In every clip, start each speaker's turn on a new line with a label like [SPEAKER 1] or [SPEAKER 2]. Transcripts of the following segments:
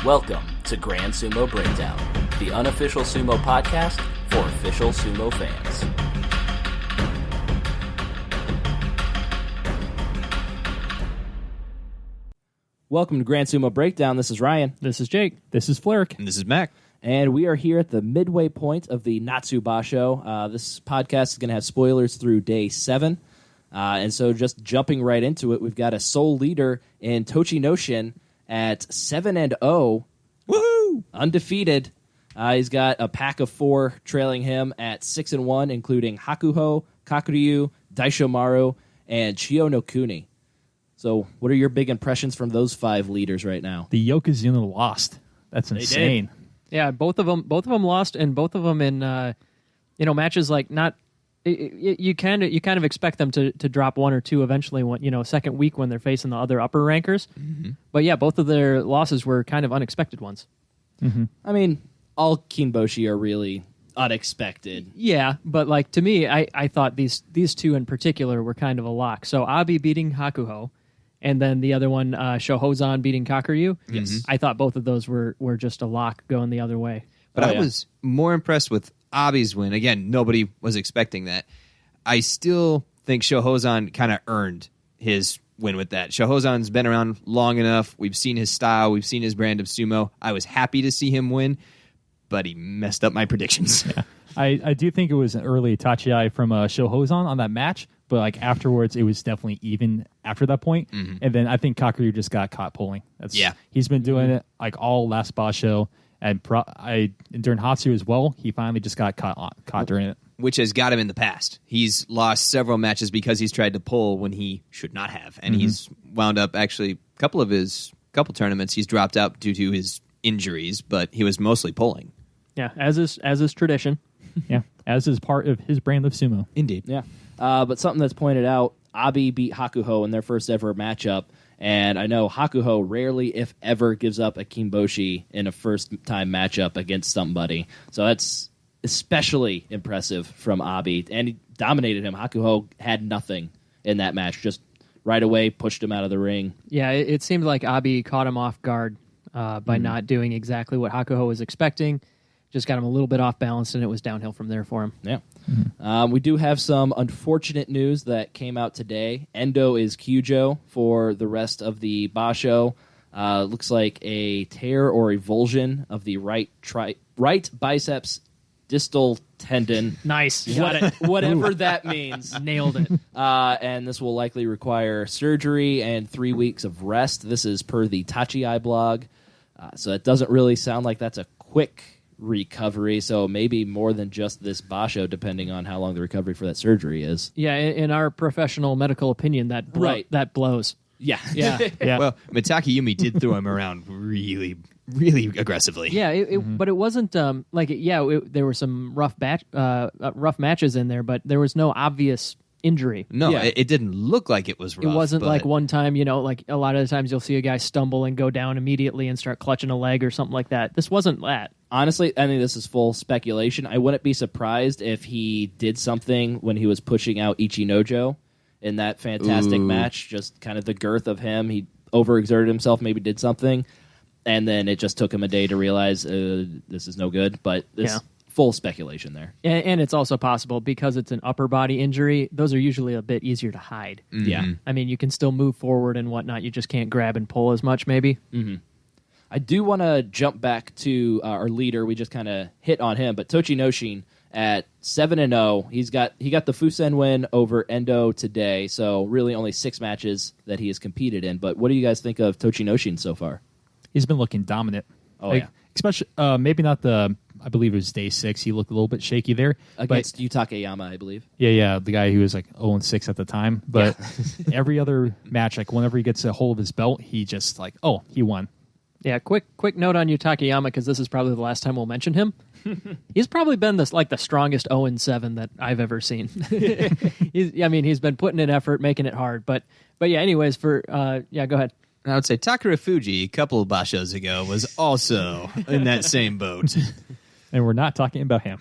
[SPEAKER 1] Welcome to Grand Sumo Breakdown, the unofficial sumo podcast for official sumo fans. Welcome to Grand Sumo Breakdown. This is Ryan.
[SPEAKER 2] This is Jake.
[SPEAKER 3] This is Flerick.
[SPEAKER 4] And this is Mac.
[SPEAKER 1] And we are here at the midway point of the Natsu basho. This podcast is going to have spoilers through day 7. And so just jumping right into it, we've got a sole leader in Tochinoshin at 7-0.
[SPEAKER 4] Woohoo!
[SPEAKER 1] Undefeated. He's got a pack of 4 trailing him at 6-1, including Hakuho, Kakuryu, Daishomaru, and Chio no Kuni. So what are your big impressions from those 5 leaders right now?
[SPEAKER 3] The Yokozuna lost. That's insane.
[SPEAKER 2] Yeah, both of them lost, and both of them in matches like not. You kind of expect them to drop 1 or 2 eventually. When second week when they're facing the other upper rankers. Mm-hmm. But yeah, both of their losses were kind of unexpected ones.
[SPEAKER 3] Mm-hmm.
[SPEAKER 1] I mean, all Kinboshi are really unexpected.
[SPEAKER 2] Yeah, but like to me, I thought these 2 in particular were kind of a lock. So Abi beating Hakuho, and then the other one, Shohozan beating Kakuryu.
[SPEAKER 1] Yes,
[SPEAKER 2] I thought both of those were just a lock going the other way.
[SPEAKER 4] But I was more impressed with Abi's win. Again, nobody was expecting that. I still think Shohozan kind of earned his win with that. Shohozan's been around long enough. We've seen his style. We've seen his brand of sumo. I was happy to see him win, but he messed up my predictions.
[SPEAKER 3] Yeah. I do think it was an early Tachi from Shohozan on that match, but like afterwards, it was definitely even after that point. Mm-hmm. And then I think Kakuryu just got caught pulling. He's been doing it like all last basho. And during Hatsu as well, he finally just got caught during it.
[SPEAKER 4] Which has got him in the past. He's lost several matches because he's tried to pull when he should not have. And he's wound up actually couple tournaments he's dropped out due to his injuries, but he was mostly pulling.
[SPEAKER 2] Yeah, as is tradition.
[SPEAKER 3] Yeah, as is part of his brand of sumo.
[SPEAKER 4] Indeed.
[SPEAKER 1] Yeah. But something that's pointed out, Abi beat Hakuho in their first ever matchup. And I know Hakuho rarely, if ever, gives up a Kinboshi in a first-time matchup against somebody. So that's especially impressive from Abi. And he dominated him. Hakuho had nothing in that match. Just right away pushed him out of the ring. Yeah,
[SPEAKER 2] it seemed like Abi caught him off guard by not doing exactly what Hakuho was expecting. Just got him a little bit off balance, and it was downhill from there for him. Yeah.
[SPEAKER 3] Mm-hmm.
[SPEAKER 1] We do have some unfortunate news that came out today. Endo is Kyujo for the rest of the basho. Looks like a tear or avulsion of the right biceps distal tendon.
[SPEAKER 2] Nice. Got it.
[SPEAKER 1] Whatever that means.
[SPEAKER 2] Nailed it.
[SPEAKER 1] And this will likely require surgery and 3 weeks of rest. This is per the Tachi blog. So it doesn't really sound like that's a quick recovery, so maybe more than just this basho, depending on how long the recovery for that surgery is.
[SPEAKER 2] Yeah, in our professional medical opinion, that blows.
[SPEAKER 1] Yeah.
[SPEAKER 4] Well, Mitake did throw him around really, really aggressively.
[SPEAKER 2] Yeah, but it wasn't there were some rough matches in there, but there was no obvious injury.
[SPEAKER 4] No, it didn't look like it was rough.
[SPEAKER 2] It wasn't like one time, like a lot of the times you'll see a guy stumble and go down immediately and start clutching a leg or something like that. This wasn't that.
[SPEAKER 1] Honestly, I think this is full speculation. I wouldn't be surprised if he did something when he was pushing out Ichinojo in that fantastic match. Just kind of the girth of him. He overexerted himself, maybe did something, and then it just took him a day to realize this is no good. But this full speculation there.
[SPEAKER 2] And it's also possible because it's an upper body injury, those are usually a bit easier to hide.
[SPEAKER 1] Mm-hmm. Yeah.
[SPEAKER 2] I mean, you can still move forward and whatnot. You just can't grab and pull as much, maybe.
[SPEAKER 1] Mm-hmm. I do want to jump back to our leader. We just kind of hit on him, but Tochinoshin at 7-0. He got the Fusen win over Endo today, so really only 6 matches that he has competed in. But what do you guys think of Tochinoshin so far?
[SPEAKER 3] He's been looking dominant.
[SPEAKER 1] Oh, yeah.
[SPEAKER 3] Especially, maybe not I believe it was day 6. He looked a little bit shaky there.
[SPEAKER 1] Against Yutakeyama, I believe.
[SPEAKER 3] Yeah, the guy who was like 0-6 at the time. But every other match, like whenever he gets a hold of his belt, he just like, he won.
[SPEAKER 2] Yeah, quick note on Yutakeyama, because this is probably the last time we'll mention him. He's probably been the strongest 0-7 that I've ever seen. He's been putting in effort, making it hard. But yeah, anyways, go ahead.
[SPEAKER 4] I would say Takara Fuji, a couple of bashos ago, was also in that same boat.
[SPEAKER 3] And we're not talking about him.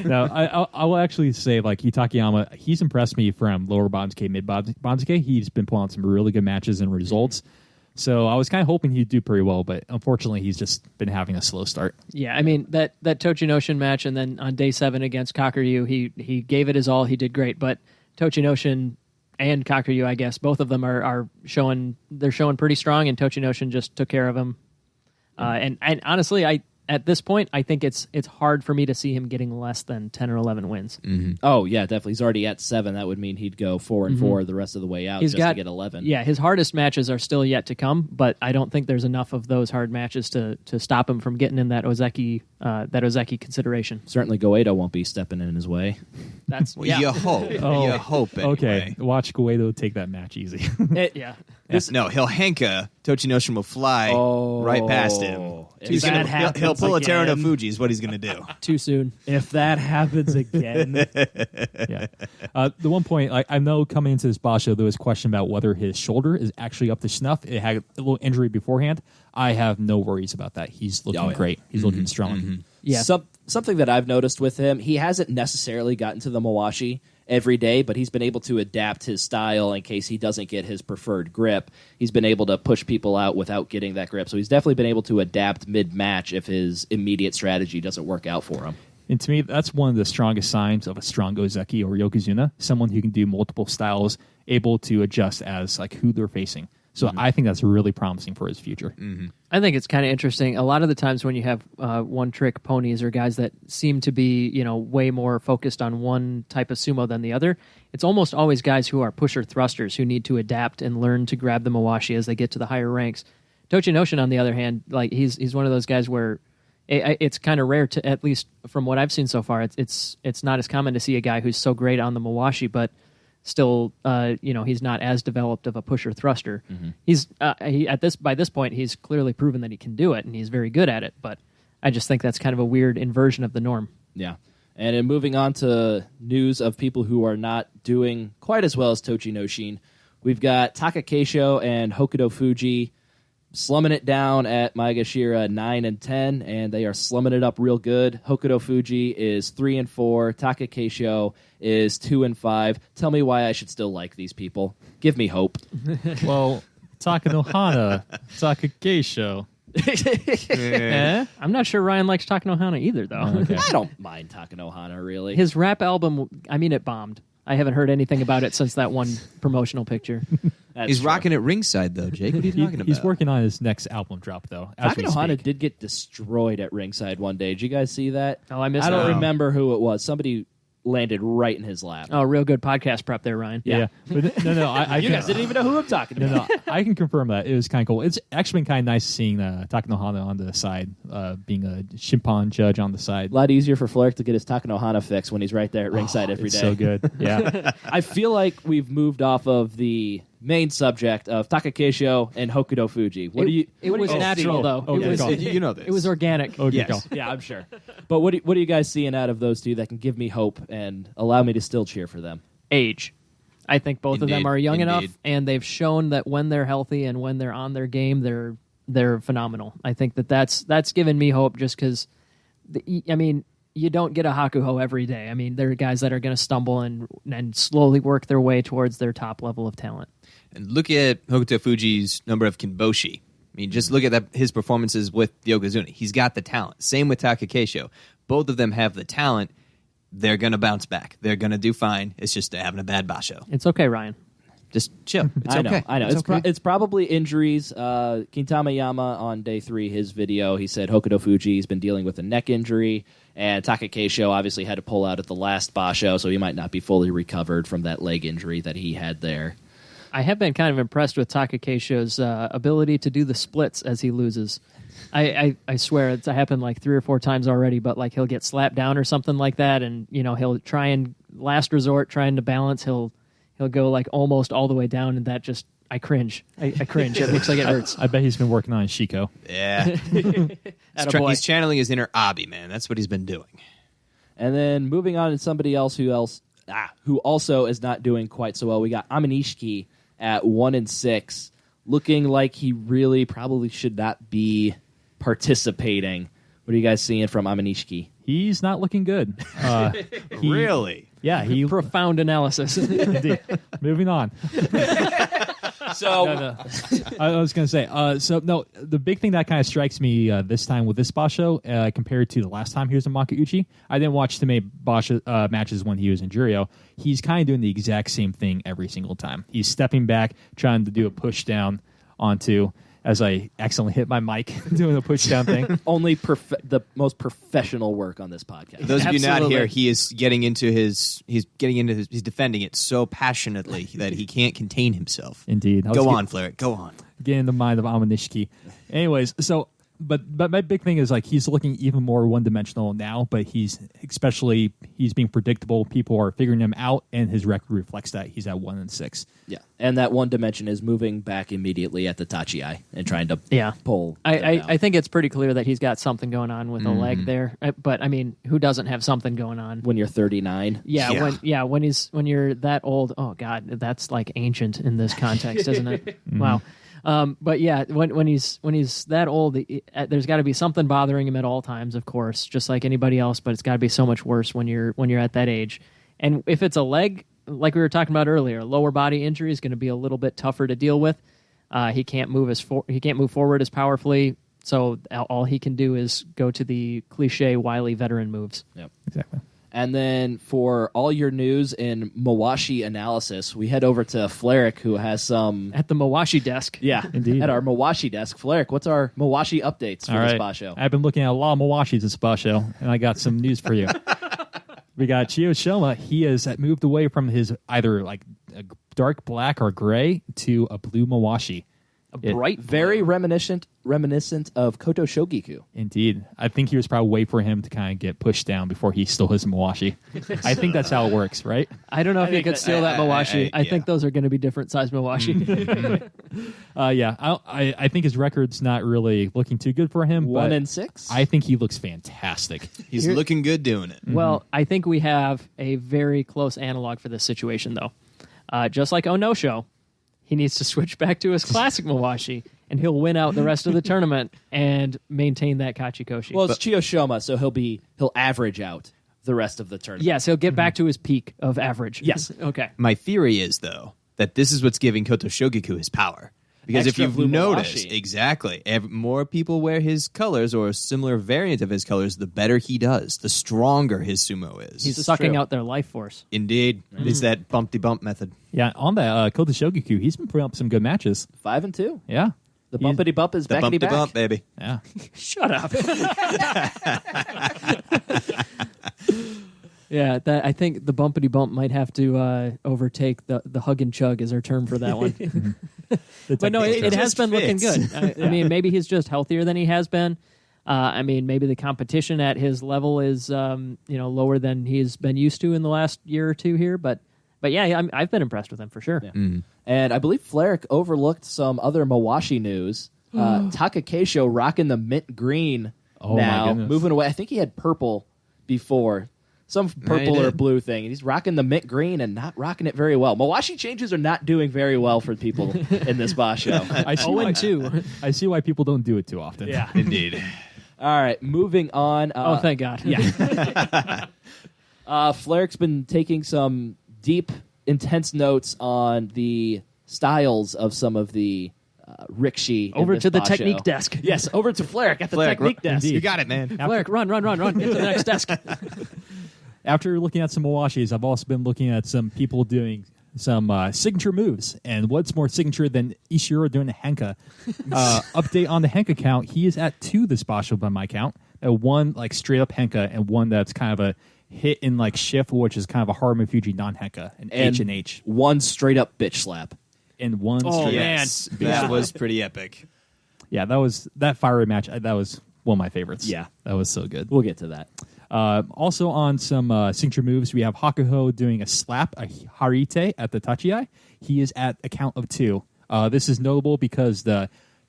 [SPEAKER 3] No, I will actually say, like, Yutakeyama, he's impressed me from lower Banzuke, mid Banzuke. He's been pulling out some really good matches and results. So I was kind of hoping he'd do pretty well, but unfortunately, he's just been having a slow start.
[SPEAKER 2] Yeah, I mean, that Tochinoshin match, and then on day 7 against Kakuryu, he gave it his all. He did great, but Tochinoshin and Kakuryu, I guess, both of them are showing pretty strong, and Tochinoshin just took care of him. And honestly, at this point, I think it's hard for me to see him getting less than 10 or 11 wins.
[SPEAKER 1] Mm-hmm. Oh, yeah, definitely. He's already at 7. That would mean he'd go 4-4 the rest of the way out to get 11.
[SPEAKER 2] Yeah, his hardest matches are still yet to come, but I don't think there's enough of those hard matches to stop him from getting in that Ozeki consideration.
[SPEAKER 1] Certainly Goedo won't be stepping in his way.
[SPEAKER 2] That's
[SPEAKER 4] well, you hope. You hope anyway.
[SPEAKER 3] Okay, watch Goedo take that match easy.
[SPEAKER 2] Yeah.
[SPEAKER 4] No, he'll Henka. Tochinoshin will fly right past him. He'll pull a Terra no Fuji is what he's going to do.
[SPEAKER 2] Too soon.
[SPEAKER 1] If that happens again.
[SPEAKER 3] Yeah. The one point, I know coming into this basho, there was question about whether his shoulder is actually up to snuff. It had a little injury beforehand. I have no worries about that. He's looking great. He's looking strong.
[SPEAKER 1] Mm-hmm. Yeah. Something that I've noticed with him, he hasn't necessarily gotten to the Mawashi every day, but he's been able to adapt his style in case he doesn't get his preferred grip. He's been able to push people out without getting that grip. So he's definitely been able to adapt mid-match if his immediate strategy doesn't work out for him.
[SPEAKER 3] And to me, that's one of the strongest signs of a strong Ozeki or Yokozuna, someone who can do multiple styles, able to adjust as like who they're facing. So I think that's really promising for his future.
[SPEAKER 4] Mm-hmm.
[SPEAKER 2] I think it's kind of interesting. A lot of the times when you have one-trick ponies or guys that seem to be, way more focused on one type of sumo than the other, it's almost always guys who are pusher thrusters who need to adapt and learn to grab the mawashi as they get to the higher ranks. Tochinoshin, on the other hand, like he's one of those guys where it's kind of rare to, at least from what I've seen so far, it's not as common to see a guy who's so great on the mawashi, but still, he's not as developed of a pusher thruster. Mm-hmm. He's by this point, he's clearly proven that he can do it, and he's very good at it. But I just think that's kind of a weird inversion of the norm.
[SPEAKER 1] Yeah, and in moving on to news of people who are not doing quite as well as Tochinoshin, we've got Takakeisho and Hokuto Fuji slumming it down at Maegashira 9 and 10, and they are slumming it up real good. Hokuto Fuji is 3 and 4. Takakeisho is 2 and 5. Tell me why I should still like these people. Give me hope.
[SPEAKER 3] Well, Takanohana, Takakeisho.
[SPEAKER 2] I'm not sure Ryan likes Takanohana either, though.
[SPEAKER 3] Oh, okay.
[SPEAKER 1] I don't mind Takanohana, really.
[SPEAKER 2] His rap album, it bombed. I haven't heard anything about it since that one promotional picture.
[SPEAKER 4] He's
[SPEAKER 1] true.
[SPEAKER 4] rocking it ringside, though, Jake. What are you talking about?
[SPEAKER 3] He's working on his next album drop, though.
[SPEAKER 1] Takanohana did get destroyed at ringside one day. Did you guys see that?
[SPEAKER 2] Oh, I missed
[SPEAKER 1] I don't
[SPEAKER 2] that.
[SPEAKER 1] remember who it was. Somebody landed right in his lap.
[SPEAKER 2] Oh, real good podcast prep there, Ryan.
[SPEAKER 3] Yeah. But no, I
[SPEAKER 1] You guys didn't even know who I'm talking about.
[SPEAKER 3] No, I can confirm that. It was kind of cool. It's actually been kind of nice seeing Takanohana on the side, being a Shimpan judge on the side.
[SPEAKER 1] A lot easier for Flair to get his Takanohana fix when he's right there at ringside every day.
[SPEAKER 3] So good. Yeah.
[SPEAKER 1] I feel like we've moved off of the main subject of Takakeisho and Hokuto Fuji.
[SPEAKER 2] It was natural, though.
[SPEAKER 3] Okay,
[SPEAKER 2] It was,
[SPEAKER 3] go.
[SPEAKER 4] You know this.
[SPEAKER 2] it was organic.
[SPEAKER 3] Okay,
[SPEAKER 4] Yes.
[SPEAKER 3] go.
[SPEAKER 1] Yeah, I'm sure. But what are you guys seeing out of those two that can give me hope and allow me to still cheer for them?
[SPEAKER 2] Age. I think both of them
[SPEAKER 4] Indeed.
[SPEAKER 2] are young enough,
[SPEAKER 4] Indeed.
[SPEAKER 2] and they've shown that when they're healthy and when they're on their game, they're phenomenal. I think that's given me hope just because, you don't get a Hakuho every day. There are guys that are going to stumble and slowly work their way towards their top level of talent.
[SPEAKER 4] And look at Hokuto Fuji's number of Kinboshi. Just look at his performances with Yokozuna. He's got the talent. Same with Takakeisho. Both of them have the talent. They're going to bounce back. They're going to do fine. It's just having a bad basho.
[SPEAKER 2] It's okay, Ryan.
[SPEAKER 4] Just chill. It's okay.
[SPEAKER 1] I know.
[SPEAKER 4] It's okay.
[SPEAKER 1] It's probably injuries. Kintama Yama on day 3, his video, he said Hokuto Fuji's been dealing with a neck injury, and Takakeisho obviously had to pull out at the last basho, so he might not be fully recovered from that leg injury that he had there.
[SPEAKER 2] I have been kind of impressed with Takakeisho's ability to do the splits as he loses. I swear it's happened like 3 or 4 times already, but like he'll get slapped down or something like that, and he'll try and last resort trying to balance. He'll go like almost all the way down, and that just I cringe. I cringe. It looks like it hurts.
[SPEAKER 3] I bet he's been working on Shiko.
[SPEAKER 4] Yeah. He's channeling his inner Abi, man. That's what he's been doing.
[SPEAKER 1] And then moving on to somebody else who also is not doing quite so well. We got Aminishiki at 1 and 6, looking like he really probably should not be participating. What are you guys seeing from Aminishiki?
[SPEAKER 3] He's not looking good.
[SPEAKER 4] Really?
[SPEAKER 3] Yeah, he
[SPEAKER 2] Profound analysis.
[SPEAKER 3] Indeed. Moving on.
[SPEAKER 1] So
[SPEAKER 3] I was going to say, the big thing that kind of strikes me this time with this basho compared to the last time he was in Makuuchi, I didn't watch too many basho matches when he was in Juryo. He's kind of doing the exact same thing every single time. He's stepping back, trying to do a push down onto, as I accidentally hit my mic doing a push down thing.
[SPEAKER 1] Only the most professional work on this podcast.
[SPEAKER 4] Those of you not here, he's defending it so passionately that he can't contain himself.
[SPEAKER 3] Indeed.
[SPEAKER 4] Go on, Flair. Go on.
[SPEAKER 3] Get in the mind of Amanishiki. Anyways, so but my big thing is like he's looking even more one-dimensional now, but he's being predictable. People are figuring him out, and his record reflects that. He's at 1-6.
[SPEAKER 1] Yeah, and that one dimension is moving back immediately at the Tachi-ai and trying to pull.
[SPEAKER 2] I think it's pretty clear that he's got something going on with a leg there. But I mean, who doesn't have something going on
[SPEAKER 1] when you're 39?
[SPEAKER 2] Yeah, when you're that old. Oh God, that's like ancient in this context, isn't it? Wow. But yeah, when he's that old, there's got to be something bothering him at all times, of course, just like anybody else. But it's got to be so much worse when you're at that age. And if it's a leg, like we were talking about earlier, lower body injury is going to be a little bit tougher to deal with. He can't move forward as powerfully. So all he can do is go to the cliche wily veteran moves.
[SPEAKER 1] Yep,
[SPEAKER 3] exactly.
[SPEAKER 1] And then for all your news in Mawashi analysis, we head over to Fleric, who has some...
[SPEAKER 2] At the Mawashi desk.
[SPEAKER 1] Yeah,
[SPEAKER 3] indeed.
[SPEAKER 1] At our Mawashi desk. Fleric, what's our Mawashi updates for this basho?
[SPEAKER 3] I've been looking at a lot of Mawashis this basho, and I got some news for you. We got Chiyo Shoma. He has moved away from his either like a dark black or gray to a blue Mawashi.
[SPEAKER 1] Bright, very reminiscent of Koto Shogiku.
[SPEAKER 3] Indeed. I think he was probably waiting for him to kind of get pushed down before he stole his Mawashi. I think that's how it works, right?
[SPEAKER 2] I don't know if he could steal that Mawashi. I think those are going to be different size Mawashi.
[SPEAKER 3] I think his record's not really looking too good for him.
[SPEAKER 1] 1-6?
[SPEAKER 3] I think he looks fantastic.
[SPEAKER 4] He's looking good doing it.
[SPEAKER 2] Well, I think we have a very close analog for this situation, though. Just like Onosho, he needs to switch back to his classic Mawashi, and he'll win out the rest of the tournament and maintain that Kachikoshi.
[SPEAKER 1] Well, it's Chiyo Shoma, so he'll average out the rest of the tournament.
[SPEAKER 2] Yes, he'll get back to his peak of average.
[SPEAKER 1] Yes.
[SPEAKER 2] Okay.
[SPEAKER 4] My theory is, though, that this is what's giving Koto Shogiku his power. Because
[SPEAKER 1] Extra
[SPEAKER 4] if you've noticed,
[SPEAKER 1] Mawashi.
[SPEAKER 4] exactly, more people wear his colors or a similar variant of his colors, the better he does, the stronger his sumo is.
[SPEAKER 2] He's sucking out their life force.
[SPEAKER 4] Indeed. It's that bump-de-bump method.
[SPEAKER 3] Yeah, on that Koto Shogiku, he's been putting up some good matches.
[SPEAKER 1] 5-2.
[SPEAKER 3] Yeah.
[SPEAKER 1] The bumpity bump is
[SPEAKER 4] The
[SPEAKER 1] backity back.
[SPEAKER 4] bump-de-bump, baby.
[SPEAKER 3] Yeah.
[SPEAKER 2] Shut up. Yeah, I think the bumpity bump might have to overtake the hug and chug as our term for that one. But no, it has been looking good. I mean, maybe he's just healthier than he has been. I mean, maybe the competition at his level is lower than he's been used to in the last year or two here. But yeah, I've been impressed with him for sure.
[SPEAKER 1] Yeah. And I believe Fleric overlooked some other Mawashi news. Takakeisho rocking the mint green now, moving away. I think he had purple before. Some purple or blue thing. And he's rocking the mint green and not rocking it very well. Mawashi changes are not doing very well for people in this basho.
[SPEAKER 3] I see why people don't do it too often.
[SPEAKER 1] Yeah.
[SPEAKER 4] Indeed.
[SPEAKER 1] All right, moving on.
[SPEAKER 2] Oh, thank God.
[SPEAKER 1] Yeah. Fleric's been taking some deep, intense notes on the styles of some of the Rikshi.
[SPEAKER 2] Over to the
[SPEAKER 1] basho.
[SPEAKER 2] technique desk.
[SPEAKER 1] Yes, over to Fleric at the technique desk.
[SPEAKER 4] You got it, man.
[SPEAKER 2] Fleric, run. Get to the next desk.
[SPEAKER 3] After looking at some Mawashis, I've also been looking at some people doing some signature moves. And what's more signature than Ishiro doing a Henka? Update on the Henka count. He is at 2 this basho by my count. One like straight up Henka and one that's kind of a hit in like shift, which is kind of a Harume Fuji non-Henka. An H and H.
[SPEAKER 1] One straight up bitch slap.
[SPEAKER 3] And one
[SPEAKER 2] straight
[SPEAKER 4] Yes, that was pretty epic.
[SPEAKER 3] Yeah, that fiery match. That was one of my favorites.
[SPEAKER 1] Yeah.
[SPEAKER 3] That was so good.
[SPEAKER 1] We'll get to that.
[SPEAKER 3] Also on some signature moves, we have Hakuho doing a slap, a harite at the Tachi-ai. He is at a count of 2. This is notable because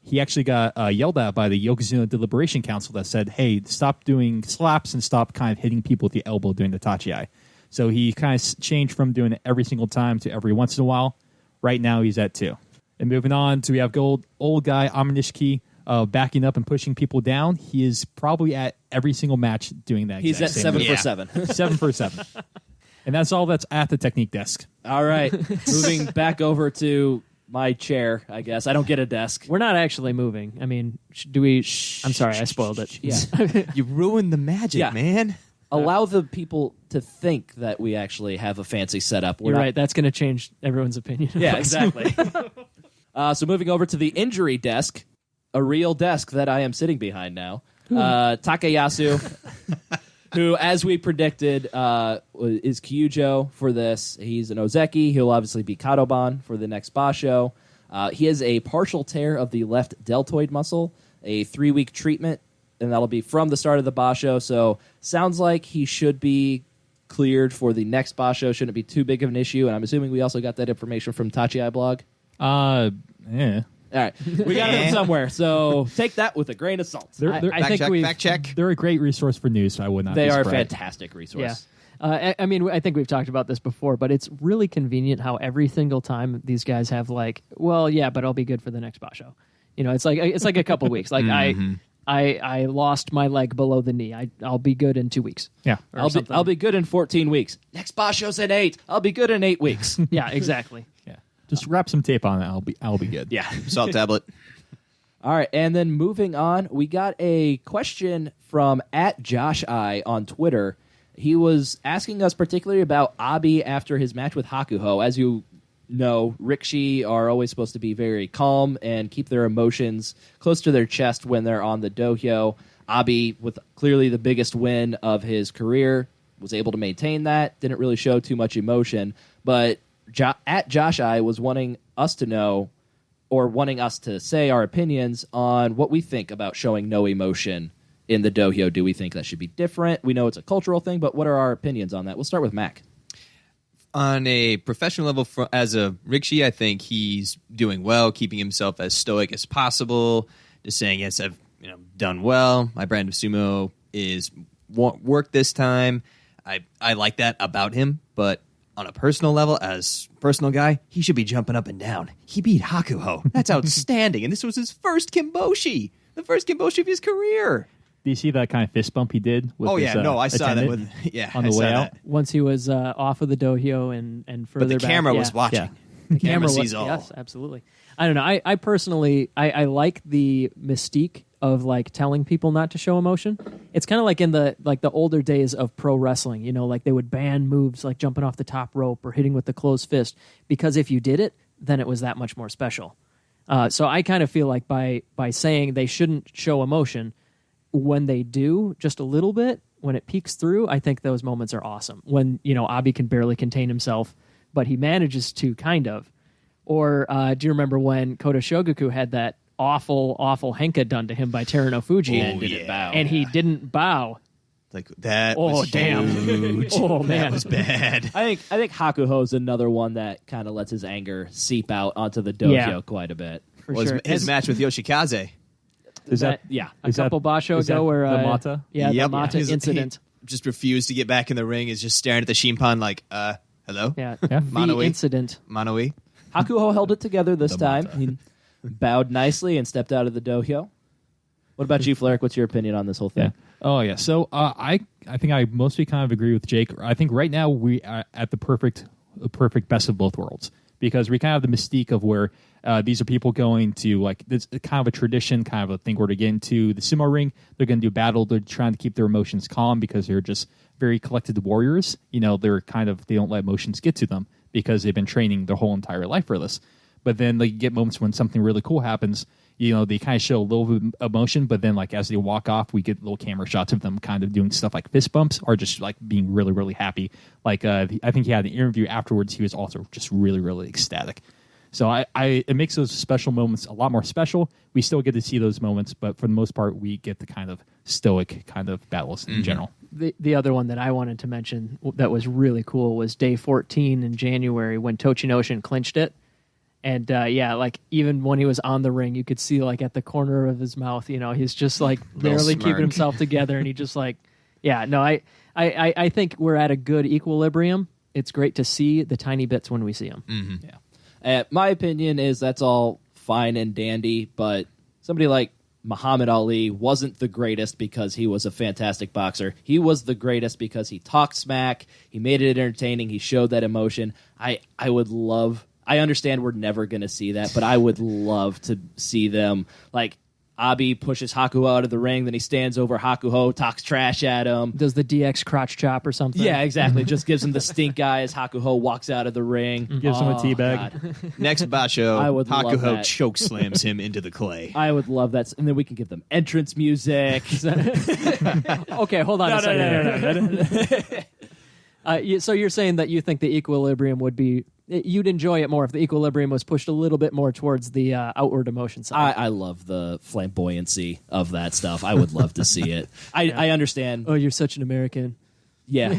[SPEAKER 3] he actually got yelled at by the Yokozuna Deliberation Council that said, hey, stop doing slaps and stop kind of hitting people with the elbow during the Tachi-ai. So he kind of changed from doing it every single time to every once in a while. Right now he's at 2. And moving on, so we have old guy Amanishiki backing up and pushing people down. He is probably at every single match doing that.
[SPEAKER 1] He's at 7 for 7.
[SPEAKER 3] 7 for 7. And that's all that's at the technique desk.
[SPEAKER 1] All right. Moving back over to my chair, I guess. I don't get a desk.
[SPEAKER 2] We're not actually moving. I mean, do we? I'm sorry, I spoiled it.
[SPEAKER 1] Yeah.
[SPEAKER 4] You ruined the magic,
[SPEAKER 1] Yeah.
[SPEAKER 4] man.
[SPEAKER 1] Allow the people to think that we actually have a fancy setup.
[SPEAKER 2] You're right. That's going to change everyone's opinion.
[SPEAKER 1] Yeah, exactly. So moving over to the injury desk, a real desk that I am sitting behind now. Takayasu, who, as we predicted, is Kyujo for this. He's an Ozeki. He'll obviously be Kadoban for the next basho. He has a partial tear of the left deltoid muscle, a 3-week treatment, and that'll be from the start of the basho. So sounds like he should be cleared for the next basho. Shouldn't be too big of an issue. And I'm assuming we also got that information from Tachi blog.
[SPEAKER 3] Yeah.
[SPEAKER 1] All right, we got it from somewhere, so take that with a grain of salt.
[SPEAKER 4] Fact check.
[SPEAKER 3] They're a great resource for news, so I would not
[SPEAKER 1] They
[SPEAKER 3] be
[SPEAKER 1] are a
[SPEAKER 3] surprised.
[SPEAKER 1] fantastic resource.
[SPEAKER 2] Yeah. I mean, I think we've talked about this before, but it's really convenient how every single time these guys have like, well, yeah, but I'll be good for the next basho. You know, it's like a couple weeks. Like I lost my leg below the knee. I'll be good in 2 weeks.
[SPEAKER 3] Yeah.
[SPEAKER 1] I'll be good in 14 weeks. Next basho's in 8. I'll be good in 8 weeks.
[SPEAKER 2] Yeah, exactly.
[SPEAKER 3] Yeah. Just wrap some tape on it. I'll be good.
[SPEAKER 1] Yeah.
[SPEAKER 4] Salt tablet.
[SPEAKER 1] All right, and then moving on, we got a question from @JoshI on Twitter. He was asking us particularly about Abi after his match with Hakuho. As you know, Rikishi are always supposed to be very calm and keep their emotions close to their chest when they're on the dohyo. Abi, with clearly the biggest win of his career, was able to maintain that. Didn't really show too much emotion, but @JoshI was wanting us to know, or wanting us to say our opinions on what we think about showing no emotion in the dohyo. Do we think that should be different? We know it's a cultural thing, but what are our opinions on that? We'll start with Mac.
[SPEAKER 4] On a professional level, as a Rikishi, I think he's doing well, keeping himself as stoic as possible, just saying, yes, I've done well. My brand of sumo is work this time. I like that about him, but on a personal level, as a personal guy, he should be jumping up and down. He beat Hakuho. That's outstanding. And this was his first Kimboshi. The first Kimboshi of his career.
[SPEAKER 3] Do you see that kind of fist bump he did? With
[SPEAKER 4] Oh,
[SPEAKER 3] his,
[SPEAKER 4] yeah. No, I saw that.
[SPEAKER 3] attendant
[SPEAKER 4] On
[SPEAKER 3] the way out.
[SPEAKER 2] Once he was off of the dohyo and further
[SPEAKER 4] But the
[SPEAKER 2] back,
[SPEAKER 4] camera
[SPEAKER 2] yeah.
[SPEAKER 4] was watching.
[SPEAKER 3] Yeah.
[SPEAKER 2] The camera
[SPEAKER 4] sees all.
[SPEAKER 2] Yes, absolutely. I don't know. I personally I like the mystique of like telling people not to show emotion. It's kind of like in the older days of pro wrestling, like they would ban moves like jumping off the top rope or hitting with the closed fist, because if you did it, then it was that much more special. So I kind of feel like by saying they shouldn't show emotion, when they do just a little bit, when it peeks through, I think those moments are awesome. When Abi can barely contain himself, but he manages to kind of. Or do you remember when Kota Shogaku had that awful henka done to him by Teruno Fuji
[SPEAKER 1] And didn't bow.
[SPEAKER 2] and he didn't bow?
[SPEAKER 4] Like that.
[SPEAKER 2] Oh,
[SPEAKER 4] was
[SPEAKER 2] damn.
[SPEAKER 4] huge.
[SPEAKER 2] Oh, man.
[SPEAKER 4] That was bad.
[SPEAKER 1] I think Hakuho's another one that kind of lets his anger seep out onto the dohyo
[SPEAKER 2] Yeah.
[SPEAKER 1] quite a bit.
[SPEAKER 2] For
[SPEAKER 4] Was
[SPEAKER 2] sure.
[SPEAKER 4] his match with Yoshikaze.
[SPEAKER 3] Is that
[SPEAKER 1] Yeah.
[SPEAKER 2] a
[SPEAKER 3] is that-
[SPEAKER 2] couple basho
[SPEAKER 3] is that
[SPEAKER 2] ago where
[SPEAKER 3] the Mata?
[SPEAKER 2] Yeah,
[SPEAKER 4] Yep.
[SPEAKER 2] the Mata
[SPEAKER 4] He's-
[SPEAKER 2] incident.
[SPEAKER 4] He just refused to get back in the ring. Is just staring at the Shimpan like, hello?
[SPEAKER 2] Yeah,
[SPEAKER 3] Yeah.
[SPEAKER 2] the
[SPEAKER 4] Manoi.
[SPEAKER 2] incident.
[SPEAKER 4] Manoi.
[SPEAKER 1] Hakuho held it together this
[SPEAKER 3] The
[SPEAKER 1] time.
[SPEAKER 3] Mata.
[SPEAKER 1] He bowed nicely and stepped out of the dohyo. What about you, Flerick? What's your opinion on this whole thing?
[SPEAKER 3] Yeah. Oh yeah. So I think I mostly kind of agree with Jake. I think right now we are at the perfect best of both worlds, because we kind of have the mystique of where these are people going to, like, this kind of a tradition, kind of a thing where to get into the sumo ring. They're going to do battle. They're trying to keep their emotions calm because they're just very collected warriors. They're they don't let emotions get to them because they've been training their whole entire life for this. But then they get moments when something really cool happens. They kind of show a little bit of emotion, but then, like, as they walk off, we get little camera shots of them kind of doing stuff like fist bumps or just like being really, really happy. Like, I think he had an interview afterwards. He was also just really, really ecstatic. So it makes those special moments a lot more special. We still get to see those moments, but for the most part, we get the kind of stoic kind of battles in general.
[SPEAKER 2] The other one that I wanted to mention that was really cool was day 14 in January when Tochinoshin clinched it. And like even when he was on the ring, you could see like at the corner of his mouth, he's just like barely
[SPEAKER 4] smirk.
[SPEAKER 2] keeping himself together, and he just like, yeah, no, I think we're at a good equilibrium. It's great to see the tiny bits when we see them.
[SPEAKER 1] Yeah. My opinion is that's all fine and dandy, but somebody like Muhammad Ali wasn't the greatest because he was a fantastic boxer. He was the greatest because he talked smack, he made it entertaining, he showed that emotion. I would love I understand we're never going to see that, but I would love to see them, like, Abi pushes Hakuho out of the ring, then he stands over Hakuho, talks trash at him.
[SPEAKER 2] Does the DX crotch chop or something?
[SPEAKER 1] Yeah, exactly. Just gives him the stink eye as Hakuho walks out of the ring.
[SPEAKER 3] Gives him a teabag.
[SPEAKER 1] God.
[SPEAKER 4] Next basho,
[SPEAKER 1] I would love
[SPEAKER 4] Hakuho
[SPEAKER 1] that.
[SPEAKER 4] choke slams him into the clay.
[SPEAKER 1] I would love that. And then we can give them entrance music.
[SPEAKER 2] Okay, hold on a second.
[SPEAKER 1] No.
[SPEAKER 2] So you're saying that you think the equilibrium would be... You'd enjoy it more if the equilibrium was pushed a little bit more towards the outward emotion side.
[SPEAKER 1] I love the flamboyancy of that stuff. I would love to see it. I understand.
[SPEAKER 2] Oh, you're such an American.
[SPEAKER 1] Yeah.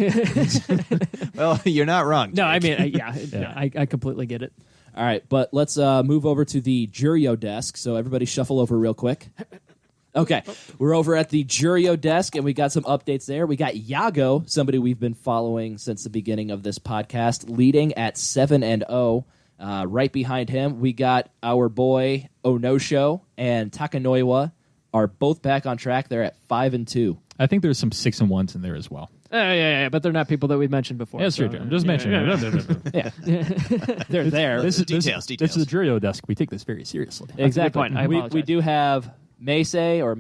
[SPEAKER 4] Well, you're not wrong.
[SPEAKER 2] No, I
[SPEAKER 4] Jake.
[SPEAKER 2] mean, I completely get it.
[SPEAKER 1] All right, but let's move over to the Jurio desk. So everybody shuffle over real quick. Okay, we're over at the Jurio desk, and we got some updates there. We got Yago, somebody we've been following since the beginning of this podcast, leading at 7-0. Right behind him, we got our boy Onosho and Takanoiwa are both back on track. They're at 5-2.
[SPEAKER 3] I think there's some 6-1s in there as well.
[SPEAKER 2] Yeah, but they're not people that we've mentioned before.
[SPEAKER 3] Yeah, that's true. I'm just mentioning it.
[SPEAKER 1] Yeah, they're there.
[SPEAKER 3] This is
[SPEAKER 4] Details.
[SPEAKER 3] This is the Jurio desk. We take this very seriously.
[SPEAKER 1] Exactly.
[SPEAKER 2] point. I
[SPEAKER 1] We
[SPEAKER 2] apologize.
[SPEAKER 1] do have Maise at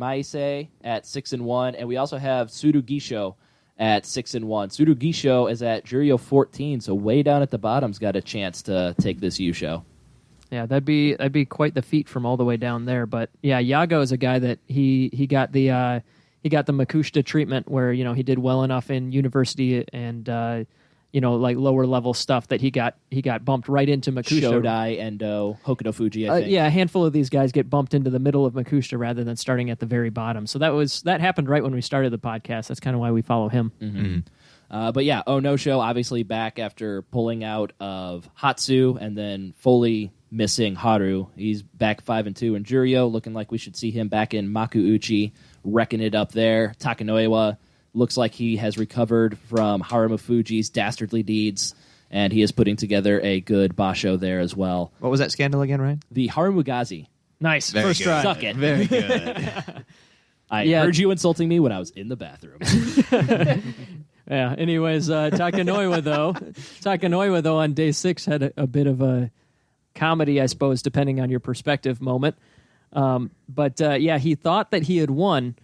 [SPEAKER 1] 6-1, and we also have Tsurugisho at 6-1. Tsurugisho is at Jurio 14, so way down at the bottom's got a chance to take this U-show.
[SPEAKER 2] Yeah, that'd be quite the feat from all the way down there. But yeah, Yago is a guy that he got the Makushita treatment where he did well enough in university and like lower level stuff that he got bumped right into Makushita.
[SPEAKER 1] Shodai, Endo, Hokuto Fuji, I think.
[SPEAKER 2] Yeah, a handful of these guys get bumped into the middle of Makushita rather than starting at the very bottom. So that happened right when we started the podcast. That's kind of why we follow him.
[SPEAKER 1] Mm-hmm. But yeah, Onosho obviously back after pulling out of Hatsu and then fully missing Haru. He's back 5-2 in Jurio, looking like we should see him back in Makuuchi, wrecking it up there. Takanoiwa looks like he has recovered from Haramafuji's dastardly deeds, and he is putting together a good basho there as well.
[SPEAKER 4] What was that scandal again, Ryan?
[SPEAKER 1] The Harumugazi.
[SPEAKER 2] Nice.
[SPEAKER 4] Very
[SPEAKER 2] First
[SPEAKER 4] good.
[SPEAKER 2] try.
[SPEAKER 1] Suck it.
[SPEAKER 4] Very good.
[SPEAKER 1] I
[SPEAKER 2] Yeah.
[SPEAKER 1] heard you insulting me when I was in the bathroom.
[SPEAKER 2] Yeah. Anyways, Takanoiwa though on day 6 had a bit of a comedy, I suppose, depending on your perspective moment. But he thought that he had won,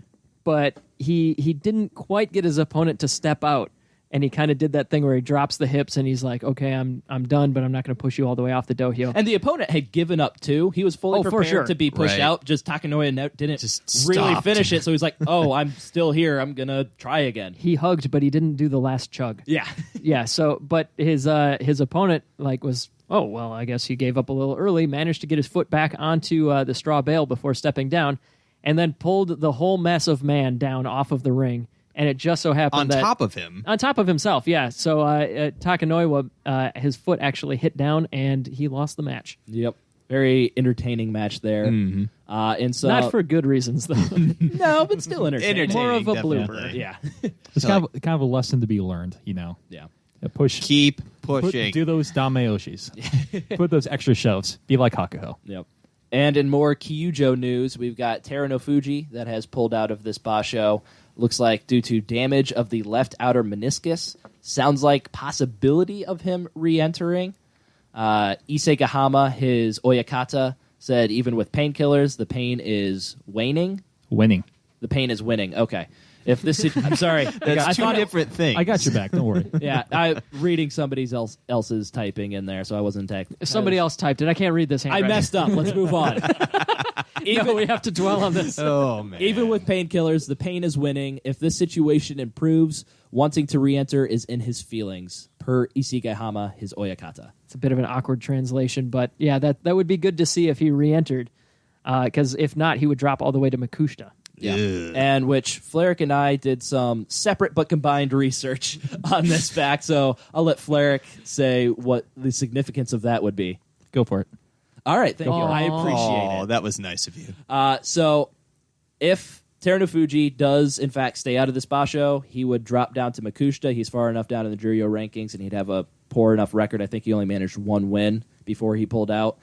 [SPEAKER 2] but he didn't quite get his opponent to step out, and he kind of did that thing where he drops the hips and he's like, "Okay, I'm done, but I'm not going to push you all the way off the dohyo."
[SPEAKER 1] And the opponent had given up too. He was fully
[SPEAKER 2] for
[SPEAKER 1] prepared
[SPEAKER 2] sure.
[SPEAKER 1] to be pushed
[SPEAKER 4] Right.
[SPEAKER 1] out. Just Takanoiwa didn't
[SPEAKER 4] Just
[SPEAKER 1] really
[SPEAKER 4] stopped.
[SPEAKER 1] finish it, so he's like, "Oh, I'm still here. I'm gonna try again."
[SPEAKER 2] He hugged, but he didn't do the last chug.
[SPEAKER 1] Yeah.
[SPEAKER 2] Yeah. So, but his opponent was. Oh, well, I guess he gave up a little early, managed to get his foot back onto the straw bale before stepping down, and then pulled the whole mess of man down off of the ring. And it just so happened
[SPEAKER 4] On
[SPEAKER 2] that...
[SPEAKER 4] top of him.
[SPEAKER 2] On top of himself, yeah. So Takanoiwa, his foot actually hit down, and he lost the match.
[SPEAKER 1] Yep. Very entertaining match there.
[SPEAKER 4] Mm-hmm.
[SPEAKER 1] And so,
[SPEAKER 2] Not for good reasons, though.
[SPEAKER 1] no, but still entertaining.
[SPEAKER 2] More of a
[SPEAKER 4] Definitely.
[SPEAKER 2] blooper.
[SPEAKER 1] Yeah.
[SPEAKER 3] It's kind of a lesson to be learned,
[SPEAKER 1] Yeah.
[SPEAKER 3] Push.
[SPEAKER 4] Keep pushing.
[SPEAKER 3] Do those dameoshis. Put those extra shoves. Be like Hakuho.
[SPEAKER 1] Yep. And in more Kyujo news, we've got Terano Fuji that has pulled out of this basho. Looks like due to damage of the left outer meniscus. Sounds like possibility of him re-entering. Isegahama, his Oyakata, said even with painkillers, the pain is waning.
[SPEAKER 3] Winning.
[SPEAKER 1] The pain is winning. Okay. If this is, I'm sorry.
[SPEAKER 4] That's
[SPEAKER 1] I
[SPEAKER 4] two
[SPEAKER 1] thought
[SPEAKER 4] different things.
[SPEAKER 3] I got your back. Don't worry.
[SPEAKER 1] Yeah, I'm reading somebody else's typing in there, so I wasn't
[SPEAKER 2] Somebody else typed it. I can't read this
[SPEAKER 1] I
[SPEAKER 2] handwriting.
[SPEAKER 1] messed up. Let's move on.
[SPEAKER 2] Even we have to dwell on this.
[SPEAKER 4] Oh, man.
[SPEAKER 1] Even with painkillers, the pain is winning. If this situation improves, wanting to re-enter is in his feelings, per Isegahama, his Oyakata.
[SPEAKER 2] It's a bit of an awkward translation, but yeah, that would be good to see if he re-entered. Because if not, he would drop all the way to Makushita.
[SPEAKER 1] Yeah.
[SPEAKER 4] Ugh.
[SPEAKER 1] And which Fleric and I did some separate but combined research on this fact, so I'll let Fleric say what the significance of that would be.
[SPEAKER 3] Go for it.
[SPEAKER 1] All right, thank you. I appreciate
[SPEAKER 4] Oh,
[SPEAKER 1] it.
[SPEAKER 4] that was nice of you.
[SPEAKER 1] So if Terano Fuji does, in fact, stay out of this basho, he would drop down to Makushita. He's far enough down in the Jurio rankings, and he'd have a poor enough record. I think he only managed one win before he pulled out.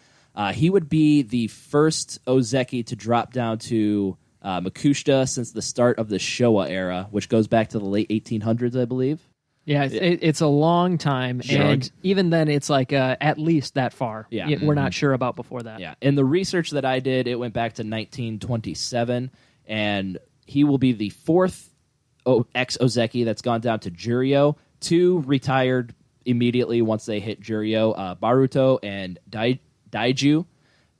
[SPEAKER 1] He would be the first Ozeki to drop down to Makushita since the start of the Showa era, which goes back to the late 1800s, I believe.
[SPEAKER 2] Yeah, it's a long time, and even then, it's like at least that far.
[SPEAKER 1] Yeah.
[SPEAKER 2] We're not sure about before that.
[SPEAKER 1] Yeah, in the research that I did, it went back to 1927, and he will be the fourth ex-Ozeki that's gone down to Juryo. 2 retired immediately once they hit Juryo, Baruto and Daiju,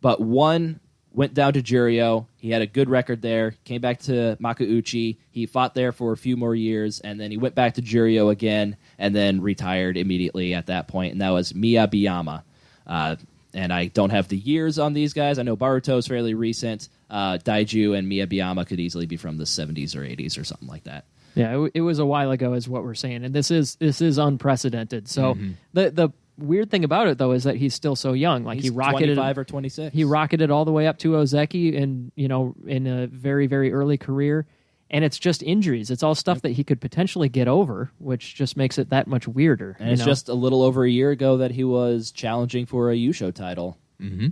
[SPEAKER 1] but 1 went down to Juryo. He had a good record there, came back to Makuuchi. He fought there for a few more years, and then he went back to Juryo again, and then retired immediately at that point, and that was Miyabiyama. And I don't have the years on these guys. I know Baruto's fairly recent. Daiju and Miyabiyama could easily be from the 70s or 80s or something like that.
[SPEAKER 2] Yeah, it was a while ago, is what we're saying, and this is unprecedented. So the weird thing about it, though, is that he's still so young. Like,
[SPEAKER 1] he's
[SPEAKER 2] he rocketed
[SPEAKER 1] 25 or 26.
[SPEAKER 2] He rocketed all the way up to Ozeki, and in a very, very early career. And it's just injuries. It's all stuff that he could potentially get over, which just makes it that much weirder.
[SPEAKER 1] And it's just a little over a year ago that he was challenging for a Yusho title.
[SPEAKER 4] Mm-hmm.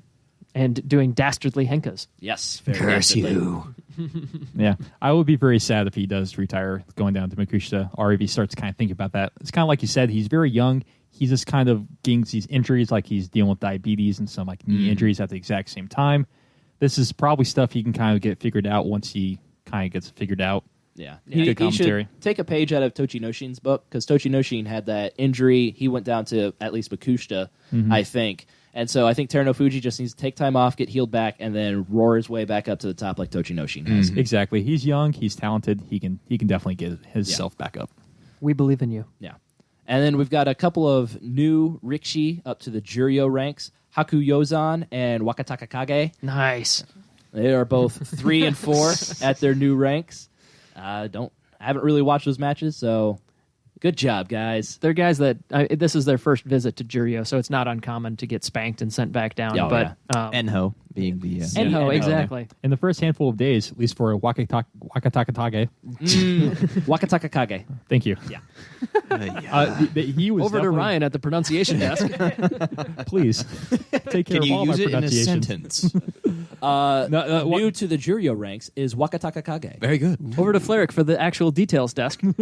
[SPEAKER 2] And doing dastardly henkas.
[SPEAKER 1] Yes. Very
[SPEAKER 4] Curse
[SPEAKER 1] dastardly.
[SPEAKER 4] you.
[SPEAKER 3] Yeah, I would be very sad if he does retire going down to Makushita, or if he starts to kind of think about that. It's kind of like you said, he's very young. He's just kind of getting these injuries, like he's dealing with diabetes and some like knee injuries at the exact same time. This is probably stuff he can kind of get figured out once he kind of gets figured out.
[SPEAKER 1] Yeah.
[SPEAKER 3] Good
[SPEAKER 1] He should
[SPEAKER 3] commentary.
[SPEAKER 1] take a page out of Tochinoshin's book, because Tochinoshin had that injury. He went down to at least Makushita, I think. And so I think Terunofuji just needs to take time off, get healed back, and then roar his way back up to the top like Tochinoshin has.
[SPEAKER 3] Exactly. He's young. He's talented. He can definitely get himself back up.
[SPEAKER 2] We believe in you.
[SPEAKER 1] Yeah. And then we've got a couple of new Rikshi up to the Juryo ranks, Hakuyozan and Wakataka Kage.
[SPEAKER 2] Nice.
[SPEAKER 1] They are both 3 and 4 at their new ranks. I haven't really watched those matches, so good job, guys.
[SPEAKER 2] They're guys that this is their first visit to Juryo, so it's not uncommon to get spanked and sent back down.
[SPEAKER 1] Oh,
[SPEAKER 2] but
[SPEAKER 4] Enho being the...
[SPEAKER 2] Enho,
[SPEAKER 1] Enho.
[SPEAKER 2] exactly.
[SPEAKER 3] In the first handful of days, at least for Wakataka Kage,
[SPEAKER 1] Wakataka Kage.
[SPEAKER 3] thank you.
[SPEAKER 1] Yeah.
[SPEAKER 3] He was
[SPEAKER 2] Over to
[SPEAKER 3] definitely-
[SPEAKER 2] Ryan at the pronunciation desk.
[SPEAKER 3] Please take care
[SPEAKER 4] Can
[SPEAKER 3] of
[SPEAKER 4] you
[SPEAKER 3] all
[SPEAKER 4] use
[SPEAKER 3] my
[SPEAKER 4] it in a
[SPEAKER 3] pronunciation.
[SPEAKER 4] sentence?
[SPEAKER 1] New to the Juryo ranks is Wakataka Kage.
[SPEAKER 4] Very good.
[SPEAKER 2] Over to Fleric for the actual details desk.
[SPEAKER 3] He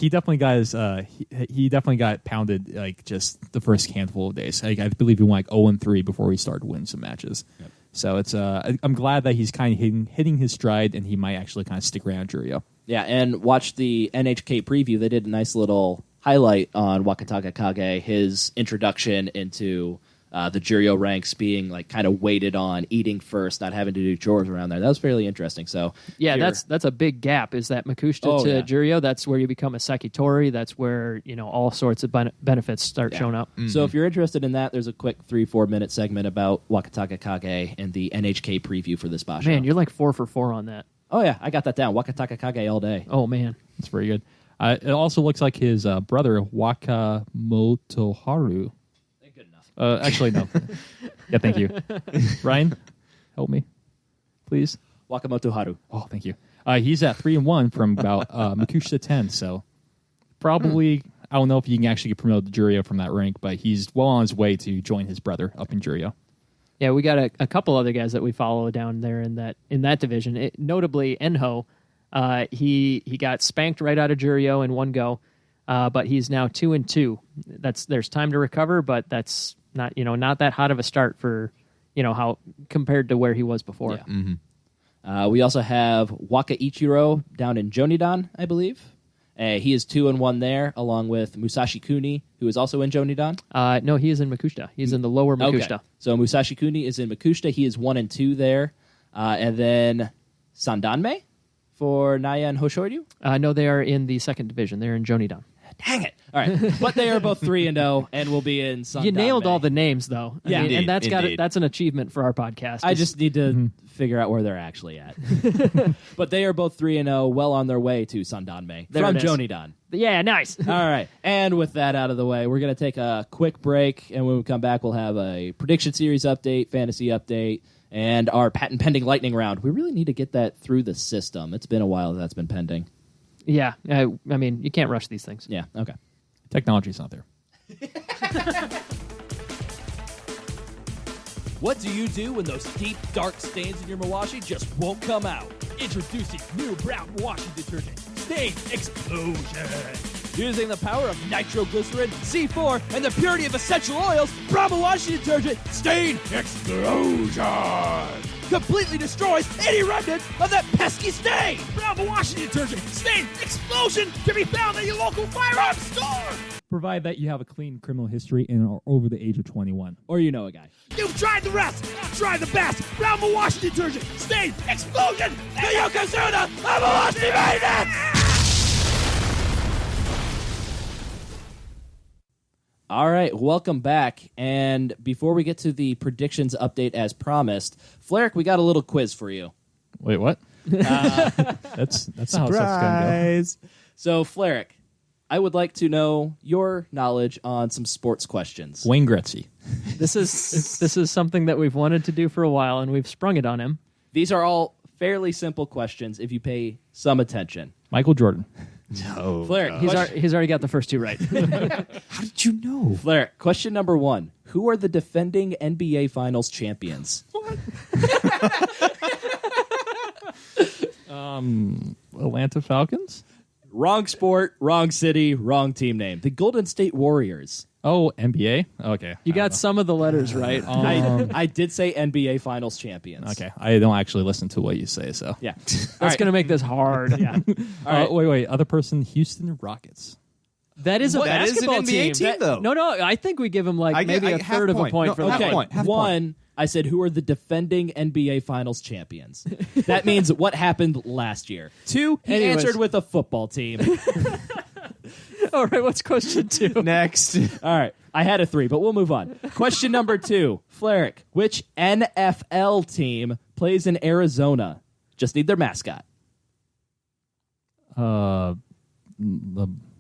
[SPEAKER 3] definitely got he definitely got pounded like just the first handful of days. I believe he went like 0-3 before he started winning some matches.
[SPEAKER 1] Yep.
[SPEAKER 3] So it's I'm glad that he's kind of hitting his stride, and he might actually kind of stick around Juryo.
[SPEAKER 1] Yeah, and watch the NHK preview. They did a nice little highlight on Wakataka Kage, his introduction into the Juryo ranks, being like kind of weighted on eating first, not having to do chores around there. That was fairly interesting. So
[SPEAKER 2] Yeah,
[SPEAKER 1] here-
[SPEAKER 2] that's a big gap. Is that Makushita to
[SPEAKER 1] yeah.
[SPEAKER 2] Juryo? That's where you become a Sakitori. That's where all sorts of benefits start showing up.
[SPEAKER 1] So if you're interested in that, there's a quick 3-4 minute segment about Wakataka Kage and the NHK preview for this basho.
[SPEAKER 2] Man, you're like 4 for 4 on that.
[SPEAKER 1] Oh yeah, I got that down. Wakataka Kage all day.
[SPEAKER 2] Oh man,
[SPEAKER 3] It's very good. It also looks like his brother Wakamotoharu.
[SPEAKER 1] Good enough.
[SPEAKER 3] Actually, no. Yeah, thank you. Ryan, help me, please.
[SPEAKER 1] Wakamoto Haru.
[SPEAKER 3] Oh, thank you. He's at 3-1 from about Makushita 10, so probably I don't know if you can actually get promoted to Juryo from that rank, but he's well on his way to join his brother up in Juryo.
[SPEAKER 2] yeah, we got a couple other guys that we follow down there in that division. Notably, Enho, he got spanked right out of Juryo in one go, but he's now 2-2. There's time to recover, but that's not that hot of a start for how compared to where he was before.
[SPEAKER 1] Yeah. We also have Waka Ichiro down in Jonidan, I believe. He is 2-1 there, along with Musashi Kuni, who is also in Jonidan.
[SPEAKER 2] No, he is in Makushita. He's in the lower Makushita.
[SPEAKER 1] Okay. So Musashi Kuni is in Makushita. He is 1-2 there. And then Sandanme for Naya and Hoshoryu.
[SPEAKER 2] No, they are in the second division. They're in Jonidan.
[SPEAKER 1] Dang it. All right. But they are both 3-0 and will be in Sandanme.
[SPEAKER 2] You nailed all the names, though.
[SPEAKER 1] Yeah.
[SPEAKER 2] and
[SPEAKER 4] Indeed,
[SPEAKER 2] that's
[SPEAKER 4] indeed.
[SPEAKER 2] that's an achievement for our podcast.
[SPEAKER 1] I just need to figure out where they're actually at. But they are both 3-0, well on their way to Sandanme
[SPEAKER 2] There
[SPEAKER 1] from
[SPEAKER 2] it is.
[SPEAKER 1] Jonidan.
[SPEAKER 2] yeah, nice.
[SPEAKER 1] All right. And with that out of the way, we're going to take a quick break. And when we come back, we'll have a prediction series update, fantasy update, and our patent pending lightning round. We really need to get that through the system. It's been a while that's been pending.
[SPEAKER 2] Yeah, I mean, you can't rush these things.
[SPEAKER 1] Yeah. Okay.
[SPEAKER 3] Technology's not there.
[SPEAKER 5] What do you do when those deep, dark stains in your Mawashi just won't come out? Introducing new brown washi detergent, Stain Explosion. Using the power of nitroglycerin, C4, and the purity of essential oils, Brahma washing detergent Stain Explosion completely destroys any remnant of that pesky stain. Brahma washing detergent Stain Explosion can be found at your local firearms store.
[SPEAKER 3] Provide that you have a clean criminal history and are over the age of 21.
[SPEAKER 1] Or you know a guy.
[SPEAKER 5] You've tried the rest. Try the best. Brahma washing detergent Stain Explosion. The Yokozuna of washing maintenance.
[SPEAKER 1] All right, welcome back. And before we get to the predictions update as promised, Flerick, we got a little quiz for you.
[SPEAKER 3] Wait, what? That's not how stuff's going to go.
[SPEAKER 1] So, Flerick, I would like to know your knowledge on some sports questions.
[SPEAKER 3] Wayne Gretzky.
[SPEAKER 2] This is something that we've wanted to do for a while, and we've sprung it on him.
[SPEAKER 1] These are all fairly simple questions if you pay some attention.
[SPEAKER 3] Michael Jordan.
[SPEAKER 4] No.
[SPEAKER 1] Flerick,
[SPEAKER 2] He's already got the first two right.
[SPEAKER 4] How did you know?
[SPEAKER 1] Flerick, question number 1. Who are the defending NBA Finals champions?
[SPEAKER 3] Atlanta Falcons?
[SPEAKER 1] Wrong sport, wrong city, wrong team name. The Golden State Warriors.
[SPEAKER 3] Oh, NBA? Okay.
[SPEAKER 2] You got some of the letters right.
[SPEAKER 1] I did say NBA Finals champions.
[SPEAKER 3] Okay. I don't actually listen to what you say, so.
[SPEAKER 1] Yeah.
[SPEAKER 2] That's going to make this hard.
[SPEAKER 1] Yeah. All right.
[SPEAKER 3] Wait. Other person, Houston Rockets.
[SPEAKER 2] That is a
[SPEAKER 4] That is an
[SPEAKER 2] basketball
[SPEAKER 4] NBA team, though.
[SPEAKER 2] No, I think we give him maybe a
[SPEAKER 4] half
[SPEAKER 2] third of a
[SPEAKER 4] point.
[SPEAKER 2] point
[SPEAKER 4] No,
[SPEAKER 2] for
[SPEAKER 4] half
[SPEAKER 2] that.
[SPEAKER 4] point. Half
[SPEAKER 1] One, I said, who are the defending NBA Finals champions? That means what happened last year. 2, he
[SPEAKER 2] Anyways.
[SPEAKER 1] answered with a football team.
[SPEAKER 2] All right, what's question 2?
[SPEAKER 4] Next.
[SPEAKER 1] All right. I had a 3, but we'll move on. Question number 2. Flerick, which NFL team plays in Arizona? Just need their mascot.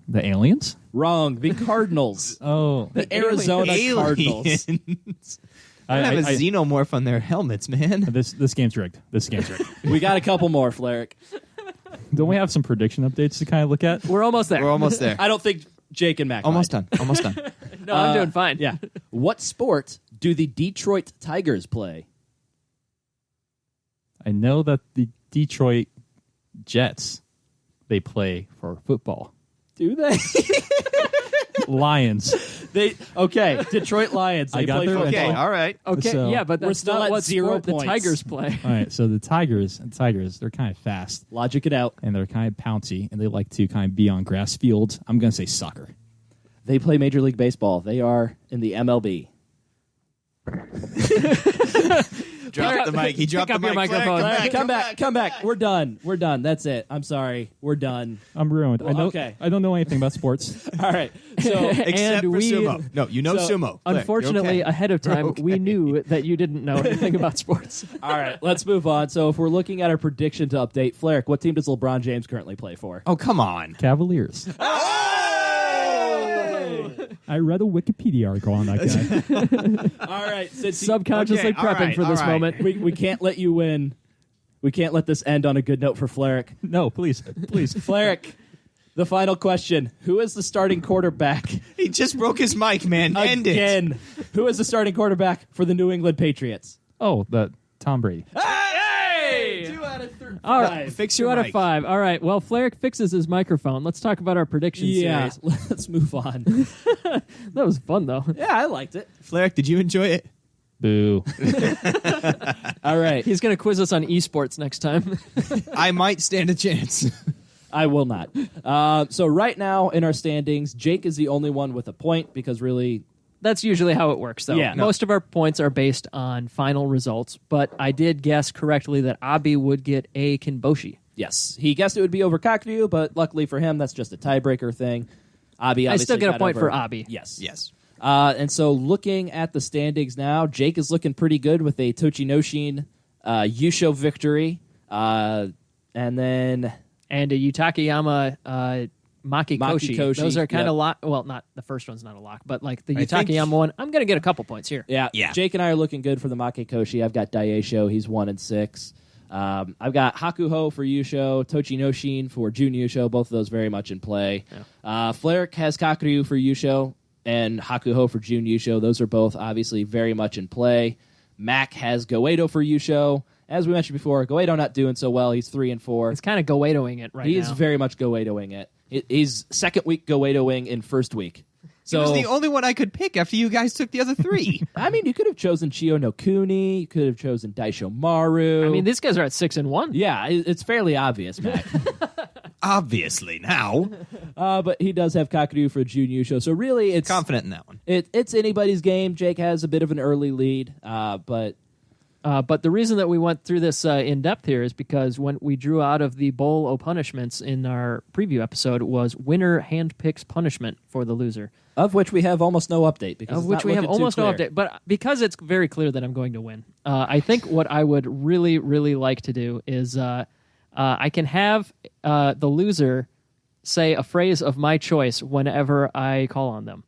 [SPEAKER 3] The aliens?
[SPEAKER 1] Wrong. The Cardinals.
[SPEAKER 3] Oh.
[SPEAKER 1] The Arizona Cardinals.
[SPEAKER 4] I have a xenomorph on their helmets, man.
[SPEAKER 3] This game's rigged.
[SPEAKER 1] We got a couple more, Flerick.
[SPEAKER 3] Don't we have some prediction updates to kind of look at?
[SPEAKER 2] We're almost there.
[SPEAKER 4] We're almost there.
[SPEAKER 1] I don't think Jake and Mac
[SPEAKER 4] Almost
[SPEAKER 1] lied.
[SPEAKER 4] done. Almost done.
[SPEAKER 2] No, I'm doing fine.
[SPEAKER 1] Yeah. What sport do the Detroit Tigers play?
[SPEAKER 3] I know that the Detroit Jets, they play for football.
[SPEAKER 1] Do they?
[SPEAKER 3] Lions.
[SPEAKER 1] Detroit Lions. They
[SPEAKER 3] I got
[SPEAKER 1] play
[SPEAKER 3] there.
[SPEAKER 1] football.
[SPEAKER 4] Okay, all right.
[SPEAKER 2] Okay,
[SPEAKER 3] So-
[SPEAKER 2] yeah, but
[SPEAKER 1] We're
[SPEAKER 2] that's
[SPEAKER 1] still
[SPEAKER 2] not
[SPEAKER 1] at
[SPEAKER 2] what
[SPEAKER 1] 0
[SPEAKER 2] sport the
[SPEAKER 1] points.
[SPEAKER 2] Tigers play.
[SPEAKER 3] All right, so the Tigers, they're kind of fast,
[SPEAKER 1] Logic it out.
[SPEAKER 3] and they're kind of pouncy, and they like to kind of be on grass fields. I'm going to say soccer.
[SPEAKER 1] They play Major League Baseball. They are in the MLB.
[SPEAKER 4] Drop the mic. He dropped
[SPEAKER 2] Pick
[SPEAKER 4] the
[SPEAKER 2] up your
[SPEAKER 4] mic. Flair,
[SPEAKER 2] microphone.
[SPEAKER 1] Come back. We're done. That's it. I'm sorry. We're done.
[SPEAKER 3] I'm ruined.
[SPEAKER 1] okay.
[SPEAKER 3] I don't know anything about sports.
[SPEAKER 1] All right. So
[SPEAKER 4] Except
[SPEAKER 2] And
[SPEAKER 4] for
[SPEAKER 2] we-
[SPEAKER 4] sumo. No, you know
[SPEAKER 1] So,
[SPEAKER 4] sumo. Flair,
[SPEAKER 2] Unfortunately,
[SPEAKER 4] you're okay.
[SPEAKER 2] ahead of time,
[SPEAKER 4] Okay.
[SPEAKER 2] we knew that you didn't know anything about sports.
[SPEAKER 1] all right, let's move on. So if we're looking at our prediction to update, Flerick, what team does LeBron James currently play for?
[SPEAKER 4] Oh, come on.
[SPEAKER 3] Cavaliers. I read a Wikipedia article on that guy.
[SPEAKER 1] All right, since
[SPEAKER 2] Subconsciously
[SPEAKER 4] Okay, all
[SPEAKER 2] prepping
[SPEAKER 4] right,
[SPEAKER 2] for this
[SPEAKER 4] all right.
[SPEAKER 2] moment.
[SPEAKER 1] we can't let you win. We can't let this end on a good note for Flerick.
[SPEAKER 3] No, please.
[SPEAKER 1] Flerick, the final question: who is the starting quarterback
[SPEAKER 4] He just broke his mic, man. End it.
[SPEAKER 1] again? Who is the starting quarterback for the New England Patriots?
[SPEAKER 3] Oh, the Tom Brady.
[SPEAKER 1] Hey! 2 out of 3.
[SPEAKER 2] All right,
[SPEAKER 4] Fix
[SPEAKER 2] 2
[SPEAKER 4] your
[SPEAKER 2] out of
[SPEAKER 4] mic.
[SPEAKER 2] 5. All right, well, Flerick fixes his microphone. Let's talk about our prediction
[SPEAKER 1] Yeah,
[SPEAKER 2] series.
[SPEAKER 1] let's move on.
[SPEAKER 2] That was fun, though.
[SPEAKER 1] Yeah, I liked it.
[SPEAKER 4] Flair, did you enjoy it?
[SPEAKER 3] Boo.
[SPEAKER 1] All right,
[SPEAKER 2] He's going to quiz us on esports next time.
[SPEAKER 4] I might stand a chance.
[SPEAKER 1] I will not. So right now in our standings, Jake is the only one with a point because really,
[SPEAKER 2] That's usually how it works, though.
[SPEAKER 1] Yeah.
[SPEAKER 2] Most of our points are based on final results, but I did guess correctly that Abi would get a Kinboshi.
[SPEAKER 1] yes, he guessed it would be over Cockview, but luckily for him, that's just a tiebreaker thing. Abi,
[SPEAKER 2] I still
[SPEAKER 1] obviously
[SPEAKER 2] get a
[SPEAKER 1] got
[SPEAKER 2] point
[SPEAKER 1] over-
[SPEAKER 2] for Abi.
[SPEAKER 1] Yes,
[SPEAKER 4] Yes.
[SPEAKER 1] And so looking at the standings now, Jake is looking pretty good with a Tochinoshin Yusho victory, and then
[SPEAKER 2] And a Yutakayama Makikoshi.
[SPEAKER 1] Makikoshi,
[SPEAKER 2] Those are kind
[SPEAKER 1] yep.
[SPEAKER 2] of lock. Well, not the first one's not a lock, but like the
[SPEAKER 4] I think-
[SPEAKER 2] Yutakayama one, I'm going to get a couple points here.
[SPEAKER 1] yeah, Jake and I are looking good for the Makikoshi. I've got Daisho, he's 1-6. I've got Hakuho for Yusho, Tochinoshin for Jun Yusho, both of those very much in play. Flerick has Kakuryu for Yusho and Hakuho for Jun Yusho. Those are both obviously very much in play. Mac has Goedo for Yusho, as we mentioned before, Goedo not doing so well. He's 3-4.
[SPEAKER 2] He's kind of Goedoing it right now.
[SPEAKER 1] He's very much Goedoing it. He's second week Goedoing in first week. So
[SPEAKER 4] He was the only one I could pick after you guys took the other 3.
[SPEAKER 1] I mean, you could have chosen Chiyo no Kuni. You could have chosen Daisho Maru.
[SPEAKER 2] I mean, these guys are at 6-1.
[SPEAKER 1] yeah, it's fairly obvious, Mac.
[SPEAKER 4] Obviously, now.
[SPEAKER 1] But he does have Kakuryu for Jun Yusho. So really, it's
[SPEAKER 4] Confident in that one.
[SPEAKER 1] it's anybody's game. Jake has a bit of an early lead, but
[SPEAKER 2] But the reason that we went through this in depth here is because when we drew out of the bowl of punishments in our preview episode was winner handpicks punishment for the loser.
[SPEAKER 1] of which we have almost no update. Because
[SPEAKER 2] Of
[SPEAKER 1] it's
[SPEAKER 2] which
[SPEAKER 1] not
[SPEAKER 2] we have
[SPEAKER 1] looking too
[SPEAKER 2] almost no
[SPEAKER 1] clear.
[SPEAKER 2] update. But because it's very clear that I'm going to win, I think what I would really, really like to do is I can have the loser say a phrase of my choice whenever I call on them.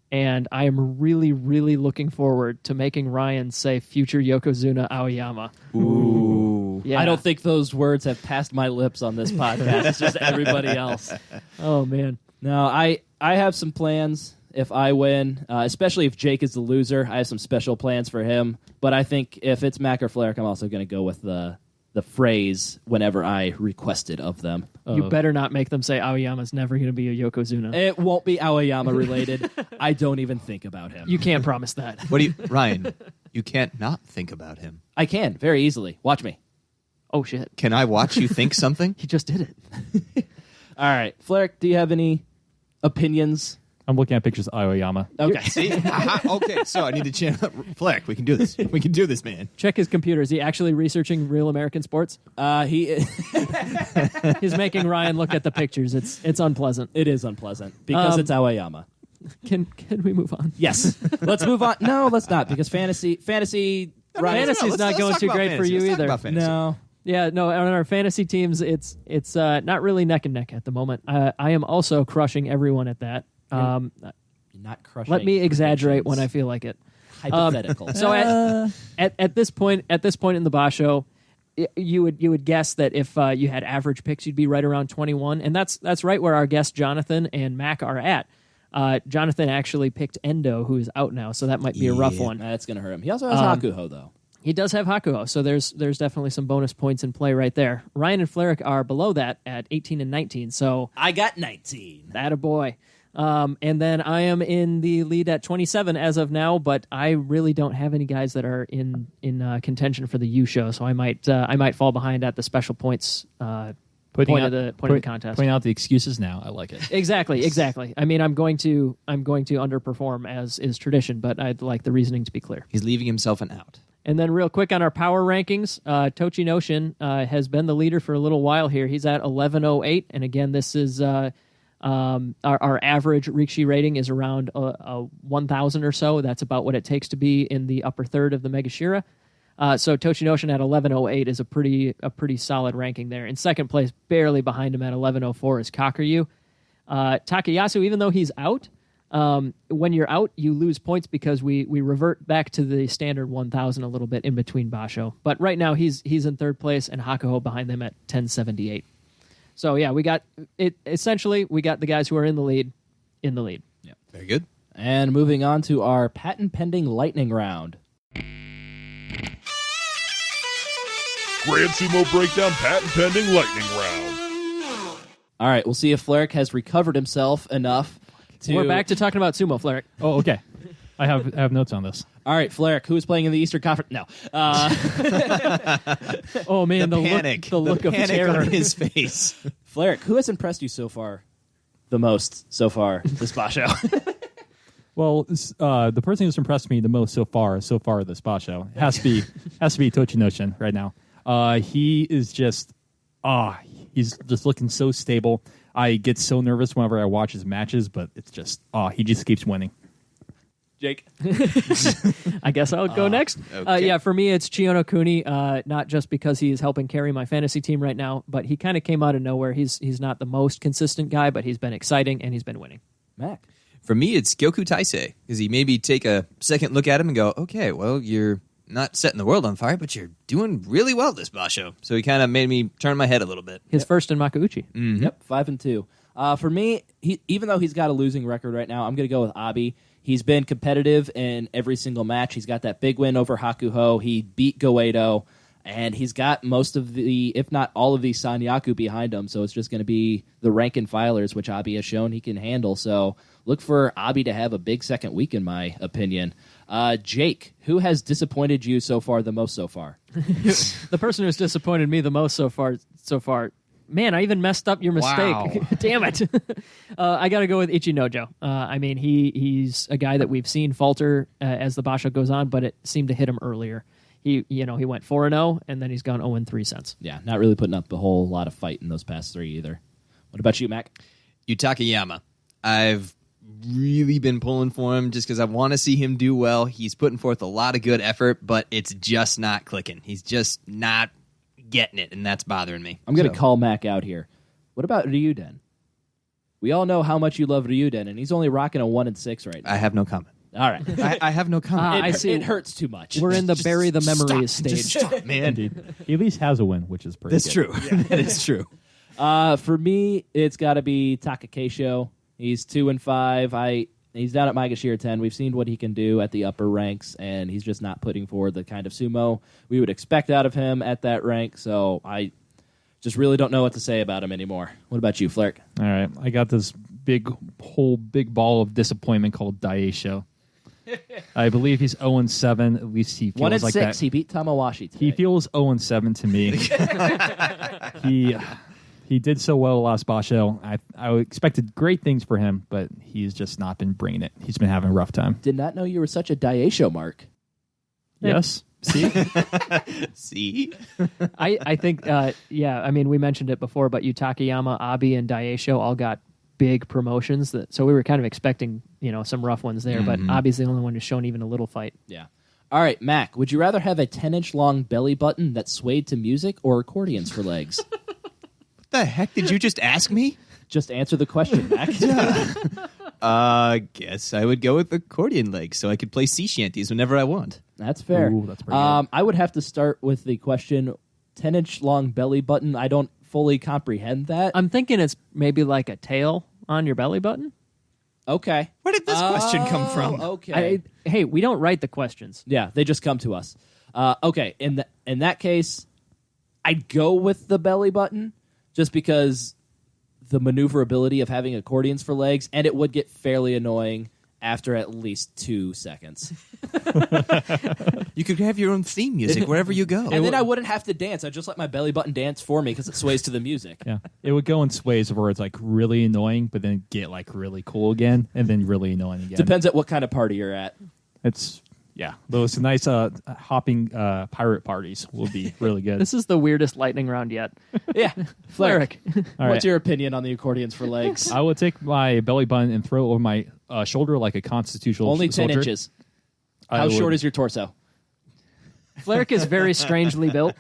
[SPEAKER 2] And I am really, really looking forward to making Ryan say future Yokozuna Aoyama.
[SPEAKER 4] Ooh.
[SPEAKER 2] Yeah.
[SPEAKER 1] I don't think those words have passed my lips on this podcast. It's just everybody else.
[SPEAKER 2] Oh, man.
[SPEAKER 1] No, I have some plans if I win, especially if Jake is the loser. I have some special plans for him. But I think if it's Mac or Flair, I'm also going to go with the phrase whenever I request it of them.
[SPEAKER 2] You better not make them say Aoyama's never going to be a Yokozuna.
[SPEAKER 1] It won't be Aoyama related. I don't even think about him.
[SPEAKER 2] You can't promise that.
[SPEAKER 4] What do you, Ryan? You can't not think about him.
[SPEAKER 1] I can very easily. Watch me.
[SPEAKER 2] Oh, shit.
[SPEAKER 4] Can I watch you think something?
[SPEAKER 2] He just did it.
[SPEAKER 1] All right, Flair, do you have any opinions?
[SPEAKER 3] I'm looking at pictures of Aoyama.
[SPEAKER 1] Okay.
[SPEAKER 4] See? Okay, so I need to channel. Fleck, we can do this. We can do this, man.
[SPEAKER 2] Check his computer. Is he actually researching real American sports?
[SPEAKER 1] He
[SPEAKER 2] He's making Ryan look at the pictures. It's unpleasant.
[SPEAKER 1] it is unpleasant because it's Aoyama.
[SPEAKER 2] Can we move on?
[SPEAKER 1] Yes. Let's move on. No, let's not because fantasy. Ryan,
[SPEAKER 2] Fantasy's not going
[SPEAKER 4] talk
[SPEAKER 2] too
[SPEAKER 4] about
[SPEAKER 2] great for
[SPEAKER 4] fantasy.
[SPEAKER 2] you
[SPEAKER 4] Let's talk
[SPEAKER 2] either.
[SPEAKER 4] about fantasy.
[SPEAKER 1] no.
[SPEAKER 2] Yeah, no. On our fantasy teams, it's not really neck and neck at the moment. I am also crushing everyone at that.
[SPEAKER 1] You're not crushing.
[SPEAKER 2] Let me exaggerate
[SPEAKER 1] predictions.
[SPEAKER 2] when I feel like it.
[SPEAKER 1] Hypothetical.
[SPEAKER 2] So at this point in the basho, you would guess that if you had average picks, you'd be right around 21, and that's right where our guests Jonathan and Mac are at. Jonathan actually picked Endo, who is out now, so that might be a rough one.
[SPEAKER 1] That's gonna hurt him. He also has Hakuho though.
[SPEAKER 2] He does have Hakuho, so there's definitely some bonus points in play right there. Ryan and Flerick are below that at 18 and 19, so
[SPEAKER 1] I got 19.
[SPEAKER 2] that a boy. And then I am in the lead at 27 as of now, but I really don't have any guys that are in contention for the U show, so I might fall behind at the special points point of the contest.
[SPEAKER 3] Pointing out the excuses now. I like it.
[SPEAKER 2] Exactly. I mean, I'm going to underperform as is tradition, but I'd like the reasoning to be clear.
[SPEAKER 4] He's leaving himself an out.
[SPEAKER 2] And then real quick on our power rankings, Tochi Noshin has been the leader for a little while here. He's at 1108, and again, this is our average Rikshi rating is around 1,000 or so. That's about what it takes to be in the upper third of the Megashira. So Tochi Noshin at 1108 is a pretty solid ranking there. In second place, barely behind him at 1104 is Kakuryu. Takayasu, even though he's out, when you're out, you lose points because we revert back to the standard 1,000 a little bit in between basho. But right now he's in third place and Hakuho behind them at 1078. So yeah, we got it. Essentially, we got the guys who are in the lead.
[SPEAKER 1] Yeah.
[SPEAKER 4] Very good.
[SPEAKER 1] And moving on to our patent pending lightning round.
[SPEAKER 6] Grand Sumo Breakdown Patent Pending Lightning Round.
[SPEAKER 1] All right, we'll see if Flerick has recovered himself enough to.
[SPEAKER 2] We're back to talking about sumo, Flerick.
[SPEAKER 3] Oh, okay. I have notes on this.
[SPEAKER 1] All right, Flerick, who is playing in the Eastern Conference? No.
[SPEAKER 2] Oh man, the
[SPEAKER 4] panic.
[SPEAKER 2] look of
[SPEAKER 4] panic
[SPEAKER 2] terror
[SPEAKER 4] on his face.
[SPEAKER 1] Flerick, who has impressed you so far? The most so far this basho.
[SPEAKER 3] Well, the person who's impressed me the most so far this basho has to be Tochi Noshin right now. He is just he's just looking so stable. I get so nervous whenever I watch his matches, but it's just he just keeps winning.
[SPEAKER 1] Jake.
[SPEAKER 2] I guess I'll go next.
[SPEAKER 4] okay.
[SPEAKER 2] Yeah, for me, it's Chiyono Kuni, not just because he is helping carry my fantasy team right now, but he kind of came out of nowhere. He's not the most consistent guy, but he's been exciting, and he's been winning.
[SPEAKER 1] Mac.
[SPEAKER 4] For me, it's Gyoku Taisei, because he maybe take a second look at him and go, okay, well, you're not setting the world on fire, but you're doing really well this basho. So he kind of made me turn my head a little bit.
[SPEAKER 2] His first in Makuuchi.
[SPEAKER 4] Mm-hmm.
[SPEAKER 1] Yep, 5-2. For me, even though he's got a losing record right now, I'm going to go with Abi. He's been competitive in every single match. He's got that big win over Hakuho. He beat Goedo. And he's got most of the, if not all of the Sanyaku behind him, so it's just going to be the rank and filers, which Abi has shown he can handle. So look for Abi to have a big second week, in my opinion. Jake, who has disappointed you so far the most so far?
[SPEAKER 2] The person who's disappointed me the most so far. Man, I even messed up your mistake.
[SPEAKER 4] Wow.
[SPEAKER 2] Damn it. I got to go with Ichinojo. I mean, he's a guy that we've seen falter as the basho goes on, but it seemed to hit him earlier. He went 4-0, and then he's gone 0-3 since.
[SPEAKER 1] Yeah, not really putting up a whole lot of fight in those past 3 either. What about you, Mac?
[SPEAKER 4] Yutakayama. I've really been pulling for him just because I want to see him do well. He's putting forth a lot of good effort, but it's just not clicking. He's just not getting it, and that's bothering me.
[SPEAKER 1] I'm going to call Mac out here. What about Ryuden? We all know how much you love Ryuden, and he's only rocking a 1-6 right now.
[SPEAKER 4] I have no comment.
[SPEAKER 1] All right.
[SPEAKER 4] I have no comment.
[SPEAKER 2] I see.
[SPEAKER 1] It hurts too much.
[SPEAKER 2] We're in the bury the memories stage.
[SPEAKER 4] Just stop, man.
[SPEAKER 3] Indeed. He at least has a win, which is pretty
[SPEAKER 4] That's
[SPEAKER 3] good.
[SPEAKER 4] true. That is true.
[SPEAKER 1] For me, it's got to be Takakeisho. He's 2-5. He's down at Maegashira 10. We've seen what he can do at the upper ranks, and he's just not putting forward the kind of sumo we would expect out of him at that rank. So I just really don't know what to say about him anymore. What about you, Flerk?
[SPEAKER 3] All right. I got this big ball of disappointment called Daisho. I believe he's 0-7. At least he feels like
[SPEAKER 1] 1-6.
[SPEAKER 3] that.
[SPEAKER 1] He beat Tamawashi today.
[SPEAKER 3] He feels 0-7 to me. He did so well last basho. I expected great things for him, but he's just not been bringing it. He's been having a rough time.
[SPEAKER 1] Did not know you were such a Daisho mark.
[SPEAKER 3] Yes. See?
[SPEAKER 4] See?
[SPEAKER 2] I think, I mean, we mentioned it before, but Yutakayama, Abi, and Daisho all got big promotions. So we were kind of expecting, some rough ones there, but Abi's the only one who's shown even a little fight.
[SPEAKER 1] Yeah. All right, Mac, would you rather have a 10-inch long belly button that swayed to music or accordions for legs?
[SPEAKER 4] What the heck did you just ask me?
[SPEAKER 1] Just answer the question, Mac.
[SPEAKER 4] Guess I would go with accordion legs so I could play sea shanties whenever I want.
[SPEAKER 1] That's fair.
[SPEAKER 3] Ooh, that's pretty good.
[SPEAKER 1] I would have to start with the question, 10-inch long belly button. I don't fully comprehend that.
[SPEAKER 2] I'm thinking it's maybe like a tail on your belly button.
[SPEAKER 1] Okay.
[SPEAKER 4] Where did this question come from?
[SPEAKER 1] Okay.
[SPEAKER 2] Hey, we don't write the questions.
[SPEAKER 1] Yeah, they just come to us. Okay, in that case, I'd go with the belly button just because the maneuverability of having accordions for legs, and it would get fairly annoying after at least 2 seconds.
[SPEAKER 4] You could have your own theme music wherever you go.
[SPEAKER 1] And then I wouldn't have to dance. I'd just let my belly button dance for me because it sways to the music.
[SPEAKER 3] Yeah. It would go in sways where it's like really annoying, but then get like really cool again, and then really annoying again.
[SPEAKER 1] Depends at what kind of party you're at.
[SPEAKER 3] It's those nice hopping pirate parties will be really good.
[SPEAKER 2] This is the weirdest lightning round yet.
[SPEAKER 1] Yeah.
[SPEAKER 2] Flerick.
[SPEAKER 3] All
[SPEAKER 1] What's
[SPEAKER 3] right.
[SPEAKER 1] your opinion on the accordions for legs?
[SPEAKER 3] I would take my belly button and throw it over my shoulder like a constitutional
[SPEAKER 1] Only 10
[SPEAKER 3] soldier.
[SPEAKER 1] inches. How short is your torso?
[SPEAKER 2] Flerick is very strangely built.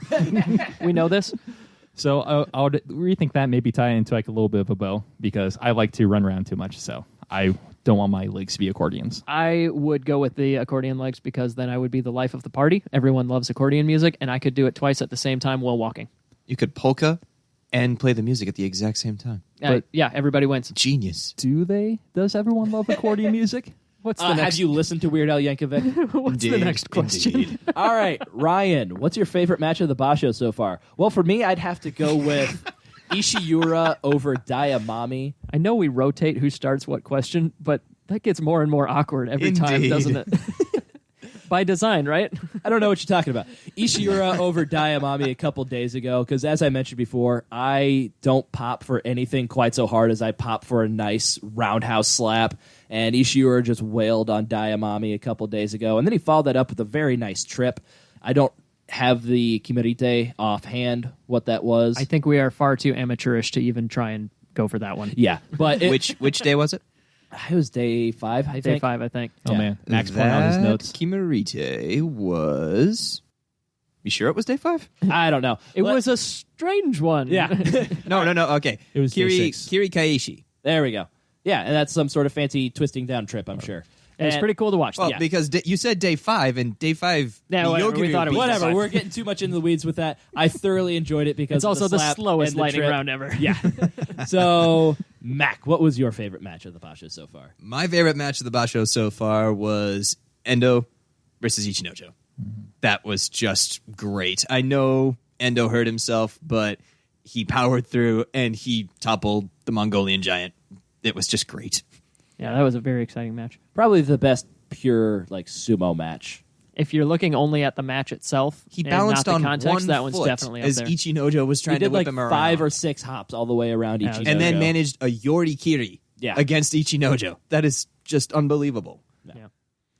[SPEAKER 2] We know this.
[SPEAKER 3] So I would rethink that, maybe tie it into like a little bit of a bow because I like to run around too much. So I don't want my legs to be accordions.
[SPEAKER 2] I would go with the accordion legs because then I would be the life of the party. Everyone loves accordion music, and I could do it twice at the same time while walking.
[SPEAKER 4] You could polka and play the music at the exact same time.
[SPEAKER 2] Yeah, everybody wins.
[SPEAKER 4] Genius.
[SPEAKER 3] Does everyone love accordion music?
[SPEAKER 2] What's the next?
[SPEAKER 1] Have you listened to Weird Al Yankovic?
[SPEAKER 2] What's the next question?
[SPEAKER 4] Indeed.
[SPEAKER 1] All right, Ryan, what's your favorite match of the basho so far? Well, for me, I'd have to go with Ishiura over Dayamami.
[SPEAKER 2] I know we rotate who starts what question, but that gets more and more awkward every time,
[SPEAKER 4] Indeed.
[SPEAKER 2] doesn't it? By design, right?
[SPEAKER 1] I don't know what you're talking about. Ishiura over Dayamami a couple days ago, because as I mentioned before, I don't pop for anything quite so hard as I pop for a nice roundhouse slap, and Ishiura just wailed on Dayamami a couple days ago, and then he followed that up with a very nice trip. I don't have the Kimerite offhand what that was.
[SPEAKER 2] I think we are far too amateurish to even try and go for that one.
[SPEAKER 1] Yeah, but
[SPEAKER 4] Which day was it?
[SPEAKER 1] it was day 5, I think.
[SPEAKER 2] Day 5, I think.
[SPEAKER 3] Oh
[SPEAKER 1] Yeah.
[SPEAKER 3] man, Max pulling out his notes.
[SPEAKER 4] Kimerite was... You sure it was day 5?
[SPEAKER 1] I don't know.
[SPEAKER 2] It was a strange one.
[SPEAKER 1] Yeah.
[SPEAKER 4] No. Okay.
[SPEAKER 3] It was day 6.
[SPEAKER 4] Kiri Kaishi.
[SPEAKER 1] There we go. Yeah, and that's some sort of fancy twisting down trip, I'm sure.
[SPEAKER 2] And it's pretty cool to watch.
[SPEAKER 4] Well,
[SPEAKER 1] Yeah.
[SPEAKER 4] because you said day 5, and day 5...
[SPEAKER 2] Yeah, whatever, we thought it was
[SPEAKER 1] Whatever,
[SPEAKER 2] Fine.
[SPEAKER 1] we're getting too much into the weeds with that. I thoroughly enjoyed it because
[SPEAKER 2] It's
[SPEAKER 1] of
[SPEAKER 2] also the
[SPEAKER 1] slap
[SPEAKER 2] slowest
[SPEAKER 1] and the
[SPEAKER 2] lightning
[SPEAKER 1] trip.
[SPEAKER 2] round ever.
[SPEAKER 1] Yeah. So, Mac, what was your favorite match of the basho so far?
[SPEAKER 4] My favorite match of the basho so far was Endo versus Ichinojo. That was just great. I know Endo hurt himself, but he powered through and he toppled the Mongolian giant. It was just great.
[SPEAKER 2] Yeah, that was a very exciting match.
[SPEAKER 1] Probably the best pure sumo match.
[SPEAKER 2] If you're looking only at the match itself,
[SPEAKER 4] He
[SPEAKER 2] and
[SPEAKER 4] balanced
[SPEAKER 2] not the
[SPEAKER 4] on
[SPEAKER 2] context,
[SPEAKER 4] one
[SPEAKER 2] that one's
[SPEAKER 4] foot
[SPEAKER 2] definitely up
[SPEAKER 4] as
[SPEAKER 2] there.
[SPEAKER 4] Ichinojo was
[SPEAKER 1] He
[SPEAKER 4] trying
[SPEAKER 1] did
[SPEAKER 4] to whip him around.
[SPEAKER 1] 5 or 6 hops all the way around
[SPEAKER 2] Yeah,
[SPEAKER 1] Ichinojo.
[SPEAKER 4] and then managed a Yorikiri against Ichinojo. That is just unbelievable.
[SPEAKER 2] Yeah.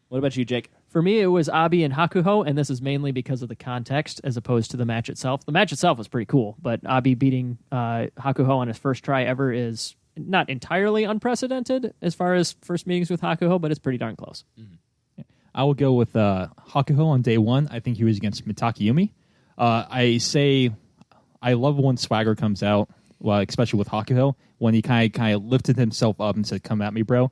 [SPEAKER 1] What about you, Jake?
[SPEAKER 2] For me, it was Abi and Hakuho, and this is mainly because of the context as opposed to the match itself. The match itself was pretty cool, but Abi beating Hakuho on his first try ever is not entirely unprecedented as far as first meetings with Hakuho, but it's pretty darn close.
[SPEAKER 3] I will go with Hakuho on day one. I think he was against Mitake Yumi. I love when swagger comes out, well, especially with Hakuho, when he kind of lifted himself up and said, "Come at me, bro."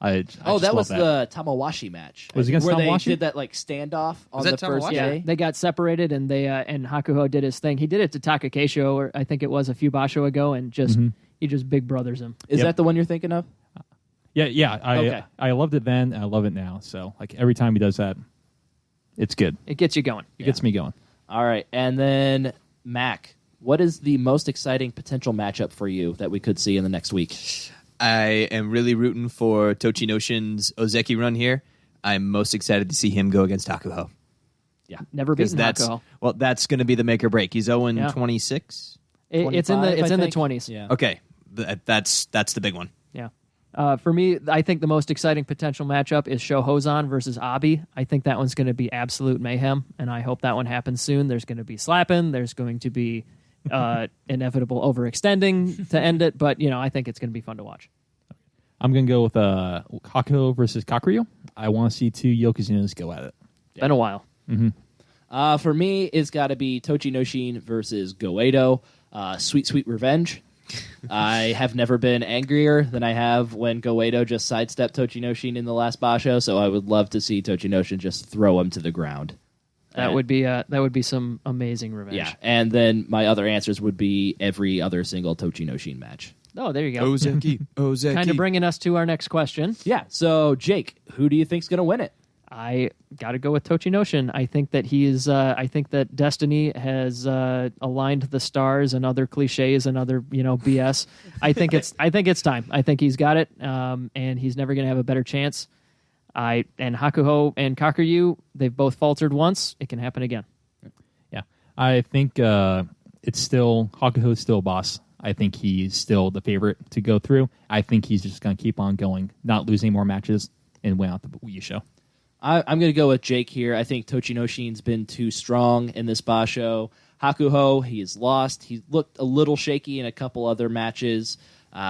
[SPEAKER 3] I just
[SPEAKER 1] that was
[SPEAKER 3] love
[SPEAKER 1] the Tamawashi match.
[SPEAKER 3] Was it against
[SPEAKER 1] where
[SPEAKER 3] Tamawashi?
[SPEAKER 1] they did that standoff on
[SPEAKER 4] that
[SPEAKER 1] the first
[SPEAKER 4] Tamawashi?
[SPEAKER 1] day.
[SPEAKER 2] They got separated, and they and Hakuho did his thing. He did it to Takakeisho, or I think it was a few basho ago, and he just big brothers him.
[SPEAKER 1] Is
[SPEAKER 3] Yep.
[SPEAKER 1] that the one you're thinking of?
[SPEAKER 3] Yeah.
[SPEAKER 1] Okay.
[SPEAKER 3] I loved it then, and I love it now. So every time he does that, it's good.
[SPEAKER 2] It gets you going.
[SPEAKER 3] It gets me going.
[SPEAKER 1] All right, and then Mac, what is the most exciting potential matchup for you that we could see in the next week?
[SPEAKER 4] I am really rooting for Tochinoshin's Ozeki run here. I'm most excited to see him go against Hakuho.
[SPEAKER 2] Never
[SPEAKER 4] Because
[SPEAKER 2] beaten Hakuho.
[SPEAKER 4] that's going to be the make or break. He's 0-26.
[SPEAKER 2] It's in
[SPEAKER 1] 25,
[SPEAKER 2] the
[SPEAKER 1] I think.
[SPEAKER 2] 20s.
[SPEAKER 1] Yeah.
[SPEAKER 4] Okay, that's the big one.
[SPEAKER 2] Yeah. For me, I think the most exciting potential matchup is Shohozan versus Abi. I think that one's going to be absolute mayhem, and I hope that one happens soon. There's going to be slapping. There's going to be inevitable overextending to end it, but I think it's going to be fun to watch.
[SPEAKER 3] I'm going to go with Hakuho versus Kakuryu. I want to see two Yokozunas go at it.
[SPEAKER 2] Been a while.
[SPEAKER 1] For me, it's got to be Tochinoshin versus Goeido. Sweet, sweet revenge. I have never been angrier than I have when Goeido just sidestepped Tochinoshin in the last basho, so I would love to see Tochinoshin just throw him to the ground.
[SPEAKER 2] That would be some amazing revenge.
[SPEAKER 1] Yeah, and then my other answers would be every other single Tochinoshin match.
[SPEAKER 2] Oh, there you go.
[SPEAKER 4] Ozeki.
[SPEAKER 2] Kind of bringing us to our next question.
[SPEAKER 1] Yeah, so Jake, who do you think's going to win it?
[SPEAKER 2] I got to go with Tochinoshin. I think that I think that destiny has aligned the stars and other cliches and other BS. I think it's time. I think he's got it, and he's never going to have a better chance. And Hakuho and Kakuryu, they've both faltered once. It can happen again.
[SPEAKER 3] Yeah, I think it's still Hakuho's still boss. I think he's still the favorite to go through. I think he's just going to keep on going, not losing more matches, and win out the Wii show.
[SPEAKER 1] I'm going to go with Jake here. I think Tochinoshin's been too strong in this basho. Hakuho, he is lost. He looked a little shaky in a couple other matches.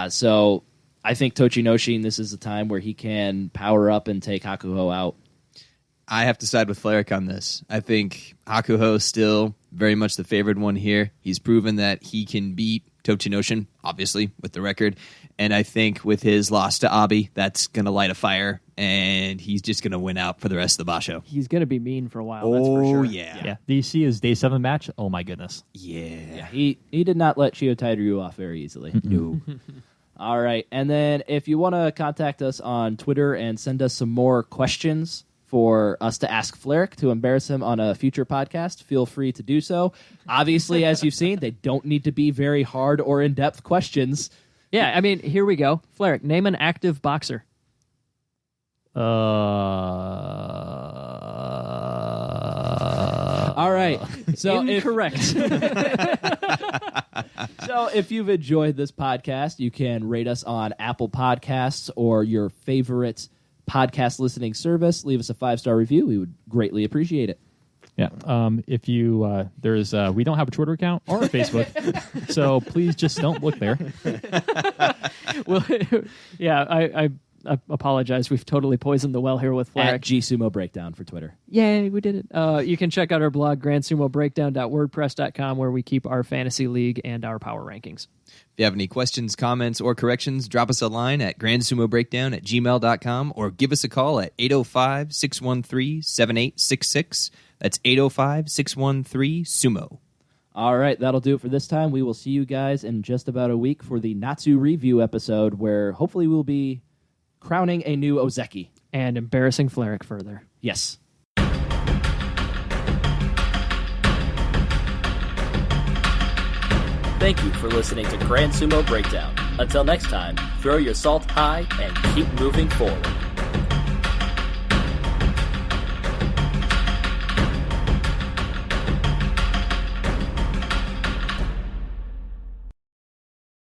[SPEAKER 1] So I think Tochinoshin, this is the time where he can power up and take Hakuho out.
[SPEAKER 4] I have to side with Fleric on this. I think Hakuho still very much the favored one here. He's proven that he can beat Tochinoshin, obviously, with the record. And I think with his loss to Abi, that's going to light a fire, and he's just going to win out for the rest of the basho.
[SPEAKER 2] He's going to be mean for a while. That's for sure.
[SPEAKER 4] Yeah.
[SPEAKER 3] Do you see his day 7 match? Oh my goodness.
[SPEAKER 4] Yeah.
[SPEAKER 1] He did not let Shiotai Ryu off very easily. No. All right. And then if you want to contact us on Twitter and send us some more questions for us to ask Fleric to embarrass him on a future podcast, feel free to do so. Obviously, as you've seen, they don't need to be very hard or in-depth questions.
[SPEAKER 2] Yeah, I mean, here we go. Fleric, name an active boxer.
[SPEAKER 1] All right. So
[SPEAKER 2] Incorrect.
[SPEAKER 1] So if you've enjoyed this podcast, you can rate us on Apple Podcasts or your favorite podcast listening service. Leave us a 5-star review. We would greatly appreciate it.
[SPEAKER 3] Yeah. If you we don't have a Twitter account or a Facebook, so please just don't look there.
[SPEAKER 2] Well, yeah, I apologize. We've totally poisoned the well here with
[SPEAKER 1] At
[SPEAKER 2] Fleric.
[SPEAKER 1] G Sumo Breakdown for Twitter.
[SPEAKER 2] Yay, we did it. You can check out our blog, grandsumobreakdown.wordpress.com, where we keep our fantasy league and our power rankings.
[SPEAKER 4] If you have any questions, comments, or corrections, drop us a line at grandsumobreakdown@gmail.com or give us a call at 805-613-7866. That's 805-613-SUMO.
[SPEAKER 1] All right, that'll do it for this time. We will see you guys in just about a week for the Natsu review episode, where hopefully we'll be crowning a new Ozeki.
[SPEAKER 2] And embarrassing Fleric further.
[SPEAKER 1] Yes. Thank you for listening to Grand Sumo Breakdown. Until next time, throw your salt high and keep moving forward.